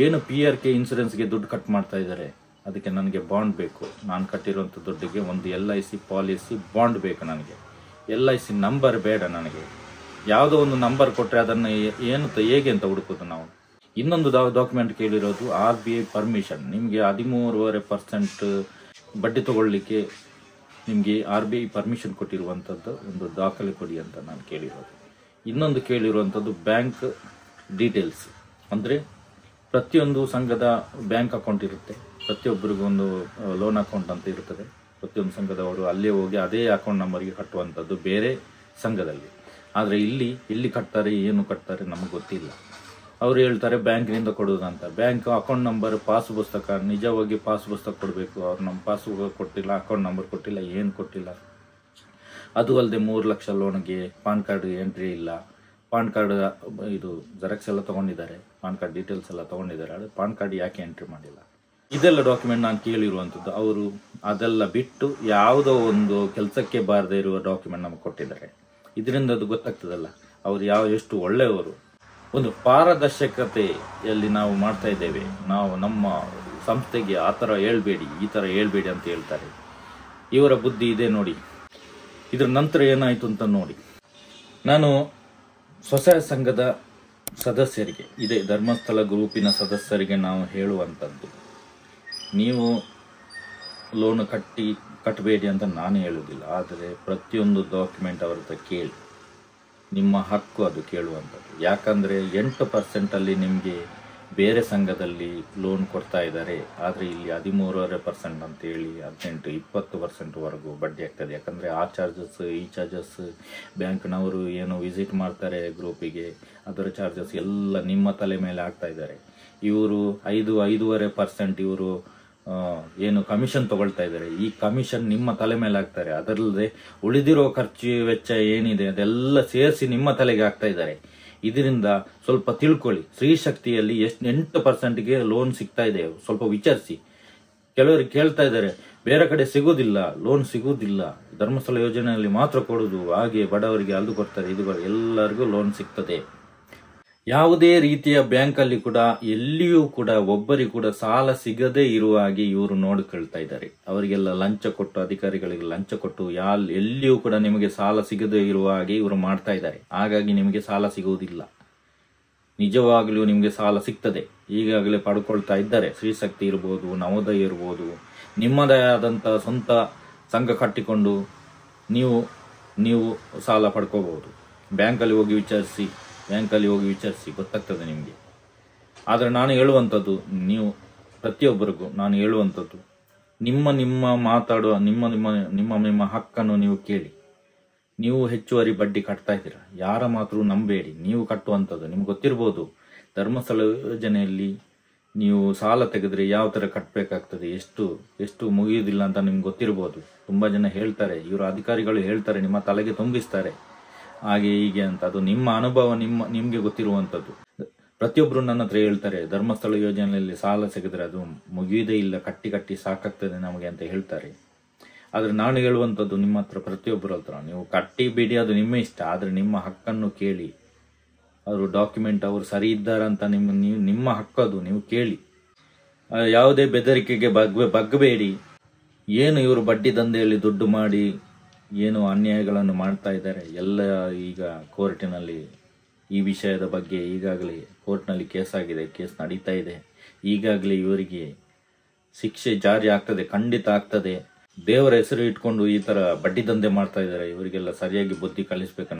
ಏನು PRK ಇನ್ಶೂರೆನ್ಸ್ಗೆ ದುಡ್ಡು ಕಟ್ ಮಾಡ್ತಾ ಇದ್ದಾರೆ, ಅದಕ್ಕೆ ನನಗೆ ಬಾಂಡ್ ಬೇಕು. ನಾನು ಕಟ್ಟಿರುವಂಥ ದುಡ್ಡಿಗೆ ಒಂದು LIC ಪಾಲಿಸಿ ಬಾಂಡ್ ಬೇಕು ನನಗೆ. LIC ನಂಬರ್ ಬೇಡ ನನಗೆ. ಯಾವುದೋ ಒಂದು ನಂಬರ್ ಕೊಟ್ಟರೆ ಅದನ್ನು ಹೇಗೆ ಅಂತ ಹುಡುಕೋದು ನಾವು. ಇನ್ನೊಂದು ಡಾಕ್ಯುಮೆಂಟ್ ಕೇಳಿರೋದು RBI ಪರ್ಮಿಷನ್. ನಿಮಗೆ 13.5% ಬಡ್ಡಿ ತಗೊಳ್ಳಿಕ್ಕೆ ನಿಮಗೆ RBI ಪರ್ಮಿಷನ್ ಕೊಟ್ಟಿರುವಂಥದ್ದು ಒಂದು ದಾಖಲೆ ಕೊಡಿ ಅಂತ ನಾನು ಕೇಳಿರೋದು. ಇನ್ನೊಂದು ಕೇಳಿರುವಂಥದ್ದು ಬ್ಯಾಂಕ್ ಡೀಟೇಲ್ಸ್. ಅಂದರೆ ಪ್ರತಿಯೊಂದು ಸಂಘದ ಬ್ಯಾಂಕ್ ಅಕೌಂಟ್ ಇರುತ್ತೆ, ಪ್ರತಿಯೊಬ್ಬರಿಗೂ ಒಂದು ಲೋನ್ ಅಕೌಂಟ್ ಅಂತ ಇರ್ತದೆ. ಪ್ರತಿಯೊಂದು ಸಂಘದವರು ಅಲ್ಲೇ ಹೋಗಿ ಅದೇ ಅಕೌಂಟ್ ನಂಬರ್ಗೆ ಕಟ್ಟುವಂಥದ್ದು ಬೇರೆ ಸಂಘದಲ್ಲಿ. ಆದರೆ ಇಲ್ಲಿ ಕಟ್ತಾರೆ, ಏನು ಕಟ್ತಾರೆ ನಮಗೆ ಗೊತ್ತಿಲ್ಲ. ಅವರು ಹೇಳ್ತಾರೆ ಬ್ಯಾಂಕ್ನಿಂದ ಕೊಡೋದಂತ. ಬ್ಯಾಂಕ್ ಅಕೌಂಟ್ ನಂಬರ್, ಪಾಸ್ ಪುಸ್ತಕ, ನಿಜವಾಗಿ ಪಾಸ್ ಪುಸ್ತಕ ಕೊಡಬೇಕು. ಅವ್ರು ನಮ್ಮ ಪಾಸ್ ಕೊಟ್ಟಿಲ್ಲ, ಅಕೌಂಟ್ ನಂಬರ್ ಕೊಟ್ಟಿಲ್ಲ, ಏನು ಕೊಟ್ಟಿಲ್ಲ. ಅದು ಅಲ್ಲದೆ 3 ಲಕ್ಷ ಲೋನ್ಗೆ ಪಾನ್ ಕಾರ್ಡ್ ಎಂಟ್ರಿ ಇಲ್ಲ. ಪಾನ್ ಕಾರ್ಡ್ ಇದು ಜೆರಾಕ್ಸ್ ಎಲ್ಲ ತೊಗೊಂಡಿದ್ದಾರೆ, ಪಾನ್ ಕಾರ್ಡ್ ಡೀಟೇಲ್ಸ್ ಎಲ್ಲ ತೊಗೊಂಡಿದ್ದಾರೆ. ಆದರೆ ಪಾನ್ ಕಾರ್ಡ್ ಯಾಕೆ ಎಂಟ್ರಿ ಮಾಡಿಲ್ಲ? ಇದೆಲ್ಲ ಡಾಕ್ಯುಮೆಂಟ್ ನಾನು ಕೇಳಿರುವಂಥದ್ದು. ಅವರು ಅದೆಲ್ಲ ಬಿಟ್ಟು ಯಾವುದೋ ಒಂದು ಕೆಲಸಕ್ಕೆ ಬಾರದೇ ಇರುವ ಡಾಕ್ಯುಮೆಂಟ್ ನಮಗೆ ಕೊಟ್ಟಿದ್ದಾರೆ. ಇದರಿಂದ ಅದು ಗೊತ್ತಾಗ್ತದಲ್ಲ ಅವರು ಎಷ್ಟು ಒಳ್ಳೆಯವರು. ಒಂದು ಪಾರದರ್ಶಕತೆಯಲ್ಲಿ ನಾವು ಮಾಡ್ತಾ ಇದ್ದೇವೆ. ನಾವು ನಮ್ಮ ಸಂಸ್ಥೆಗೆ ಆ ಥರ ಹೇಳ್ಬೇಡಿ, ಈ ಥರ ಹೇಳ್ಬೇಡಿ ಅಂತ ಹೇಳ್ತಾರೆ. ಇವರ ಬುದ್ಧಿ ಇದೆ ನೋಡಿ. ಇದ್ರ ನಂತರ ಏನಾಯಿತು ಅಂತ ನೋಡಿ. ನಾನು ಸ್ವಸಹಾಯ ಸಂಘದ ಸದಸ್ಯರಿಗೆ, ಇದೇ ಧರ್ಮಸ್ಥಳ ಗ್ರೂಪಿನ ಸದಸ್ಯರಿಗೆ ನಾವು ಹೇಳುವಂಥದ್ದು, ನೀವು ಲೋನ್ ಕಟ್ಟಬೇಡಿ ಅಂತ ನಾನು ಹೇಳುವುದಿಲ್ಲ. ಆದರೆ ಪ್ರತಿಯೊಂದು ಡಾಕ್ಯುಮೆಂಟ್ ಅವ್ರ ಹತ್ರ ಕೇಳಿ, ನಿಮ್ಮ ಹಕ್ಕು ಅದು ಕೇಳುವಂಥದ್ದು. ಯಾಕಂದರೆ 8% ನಿಮಗೆ ಬೇರೆ ಸಂಘದಲ್ಲಿ ಲೋನ್ ಕೊಡ್ತಾ ಇದ್ದಾರೆ, ಆದರೆ ಇಲ್ಲಿ 13.5% ಅಂತೇಳಿ 18-20% ಬಡ್ಡಿ ಆಗ್ತದೆ. ಯಾಕಂದರೆ ಆ ಚಾರ್ಜಸ್ ಈ ಚಾರ್ಜಸ್ ಬ್ಯಾಂಕ್ನವರು ಏನು ವಿಸಿಟ್ ಮಾಡ್ತಾರೆ ಗ್ರೂಪಿಗೆ ಅದರ ಚಾರ್ಜಸ್ ಎಲ್ಲ ನಿಮ್ಮ ತಲೆ ಮೇಲೆ ಆಗ್ತಾ ಇದ್ದಾರೆ. ಇವರು 5-5.5% ಇವರು ಏನು ಕಮಿಷನ್ ತಗೊಳ್ತಾ ಇದ್ದಾರೆ. ಈ ಕಮಿಷನ್ ನಿಮ್ಮ ತಲೆ ಮೇಲೆ ಹಾಕ್ತಾರೆ. ಅದರಲ್ಲದೆ ಉಳಿದಿರೋ ಖರ್ಚು ವೆಚ್ಚ ಏನಿದೆ ಅದೆಲ್ಲ ಸೇರಿಸಿ ನಿಮ್ಮ ತಲೆಗೆ ಹಾಕ್ತಾ ಇದ್ದಾರೆ. ಇದರಿಂದ ಸ್ವಲ್ಪ ತಿಳ್ಕೊಳ್ಳಿ. ಸ್ತ್ರೀ ಶಕ್ತಿಯಲ್ಲಿ 8%ಗೆ ಲೋನ್ ಸಿಗ್ತಾ ಇದೆ, ಸ್ವಲ್ಪ ವಿಚಾರಿಸಿ. ಕೆಲವರಿಗೆ ಕೇಳ್ತಾ ಇದ್ದಾರೆ ಬೇರೆ ಕಡೆ ಸಿಗೋದಿಲ್ಲ, ಲೋನ್ ಸಿಗುವುದಿಲ್ಲ, ಧರ್ಮಸ್ಥಳ ಯೋಜನೆಯಲ್ಲಿ ಮಾತ್ರ ಕೊಡುದು, ಹಾಗೆ ಬಡವರಿಗೆ ಅದು ಕೊಡ್ತಾರೆ ಇದು ಎಲ್ಲರಿಗೂ ಲೋನ್ ಸಿಗ್ತದೆ. ಯಾವುದೇ ರೀತಿಯ ಬ್ಯಾಂಕಲ್ಲಿ ಕೂಡ ಎಲ್ಲಿಯೂ ಕೂಡ ಒಬ್ಬರಿಗೂ ಕೂಡ ಸಾಲ ಸಿಗದೇ ಇರುವ ಹಾಗೆ ಇವರು ನೋಡಿಕೊಳ್ತಾ ಇದ್ದಾರೆ. ಅವರಿಗೆಲ್ಲ ಲಂಚ ಕೊಟ್ಟು, ಅಧಿಕಾರಿಗಳಿಗೆ ಲಂಚ ಕೊಟ್ಟು ಎಲ್ಲಿಯೂ ಕೂಡ ನಿಮಗೆ ಸಾಲ ಸಿಗದೇ ಇರುವ ಹಾಗೆ ಇವರು ಮಾಡ್ತಾ ಇದ್ದಾರೆ. ಹಾಗಾಗಿ ನಿಮಗೆ ಸಾಲ ಸಿಗುವುದಿಲ್ಲ. ನಿಜವಾಗ್ಲೂ ನಿಮಗೆ ಸಾಲ ಸಿಗ್ತದೆ. ಈಗಾಗಲೇ ಪಡ್ಕೊಳ್ತಾ ಇದ್ದಾರೆ. ಸ್ತ್ರೀಶಕ್ತಿ ಇರ್ಬೋದು, ನವೋದಯ ಇರ್ಬೋದು, ನಿಮ್ಮದೇ ಆದಂತಹ ಸ್ವಂತ ಸಂಘ ಕಟ್ಟಿಕೊಂಡು ನೀವು ಸಾಲ ಪಡ್ಕೋಬಹುದು. ಬ್ಯಾಂಕಲ್ಲಿ ಹೋಗಿ ವಿಚಾರಿಸಿ ಗೊತ್ತಾಗ್ತದೆ ನಿಮಗೆ. ಆದರೆ ನಾನು ಹೇಳುವಂಥದ್ದು, ನೀವು ಪ್ರತಿಯೊಬ್ಬರಿಗೂ ನಾನು ಹೇಳುವಂಥದ್ದು, ನಿಮ್ಮ ಹಕ್ಕನ್ನು ನೀವು ಕೇಳಿ. ನೀವು ಹೆಚ್ಚುವರಿ ಬಡ್ಡಿ ಕಟ್ತಾ ಇದ್ದೀರಾ, ಯಾರ ಮಾತ್ರ ನಂಬೇಡಿ. ನೀವು ಕಟ್ಟುವಂಥದ್ದು ನಿಮ್ಗೆ ಗೊತ್ತಿರ್ಬೋದು. ಧರ್ಮಸ್ಥಳ ಯೋಜನೆಯಲ್ಲಿ ನೀವು ಸಾಲ ತೆಗೆದ್ರೆ ಯಾವ ಥರ ಕಟ್ಟಬೇಕಾಗ್ತದೆ, ಎಷ್ಟು ಮುಗಿಯುವುದಿಲ್ಲ ಅಂತ ನಿಮ್ಗೆ ಗೊತ್ತಿರ್ಬೋದು. ತುಂಬ ಜನ ಹೇಳ್ತಾರೆ, ಇವರು ಅಧಿಕಾರಿಗಳು ಹೇಳ್ತಾರೆ, ನಿಮ್ಮ ತಲೆಗೆ ತುಂಬಿಸ್ತಾರೆ ಹಾಗೆ ಹೀಗೆ ಅಂತ. ಅದು ನಿಮ್ಮ ಅನುಭವ, ನಿಮ್ಗೆ ಗೊತ್ತಿರುವಂಥದ್ದು. ಪ್ರತಿಯೊಬ್ಬರು ನನ್ನ ಹತ್ರ ಹೇಳ್ತಾರೆ, ಧರ್ಮಸ್ಥಳ ಯೋಜನೆಯಲ್ಲಿ ಸಾಲ ಸಿಗಿದ್ರೆ ಅದು ಮುಗಿಯುವುದೇ ಇಲ್ಲ, ಕಟ್ಟಿ ಸಾಕಾಗ್ತದೆ ನಮಗೆ ಅಂತ ಹೇಳ್ತಾರೆ. ಆದರೆ ನಾನು ಹೇಳುವಂಥದ್ದು ನಿಮ್ಮ ಹತ್ರ, ಪ್ರತಿಯೊಬ್ಬರ ಹತ್ರ, ನೀವು ಕಟ್ಟಿ ಬಿಡಿ, ಅದು ನಿಮ್ಮ ಇಷ್ಟ. ಆದರೆ ನಿಮ್ಮ ಹಕ್ಕನ್ನು ಕೇಳಿ. ಅವರು ಡಾಕ್ಯುಮೆಂಟ್ ಅವರು ಸರಿ ಇದ್ದಾರಂತ ನಿಮ್ಮ ಹಕ್ಕದು, ನೀವು ಕೇಳಿ. ಯಾವುದೇ ಬೆದರಿಕೆಗೆ ಬಗ್ಗಬೇಡಿ. ಏನು ಇವರು ಬಡ್ಡಿ ದಂಧೆಯಲ್ಲಿ ದುಡ್ಡು ಮಾಡಿ ಏನು ಅನ್ಯಾಯಗಳನ್ನು ಮಾಡ್ತಾ ಇದ್ದಾರೆ ಎಲ್ಲ ಈಗ ಕೋರ್ಟಿನಲ್ಲಿ ಈ ವಿಷಯದ ಬಗ್ಗೆ ಈಗಾಗಲೇ ಕೋರ್ಟ್ನಲ್ಲಿ ಕೇಸ್ ಆಗಿದೆ, ಕೇಸ್ ನಡೀತಾ ಇದೆ. ಈಗಾಗಲೇ ಇವರಿಗೆ ಶಿಕ್ಷೆ ಜಾರಿ ಆಗ್ತದೆ, ಖಂಡಿತ ಆಗ್ತದೆ. ದೇವರ ಹೆಸರು ಇಟ್ಕೊಂಡು ಈ ತರ ಬಡ್ಡಿ ದಂಧೆ ಮಾಡ್ತಾ ಇದ್ದಾರೆ. ಇವರಿಗೆಲ್ಲ ಸರಿಯಾಗಿ ಬುದ್ಧಿ ಕಲಿಸ್ಬೇಕಂತ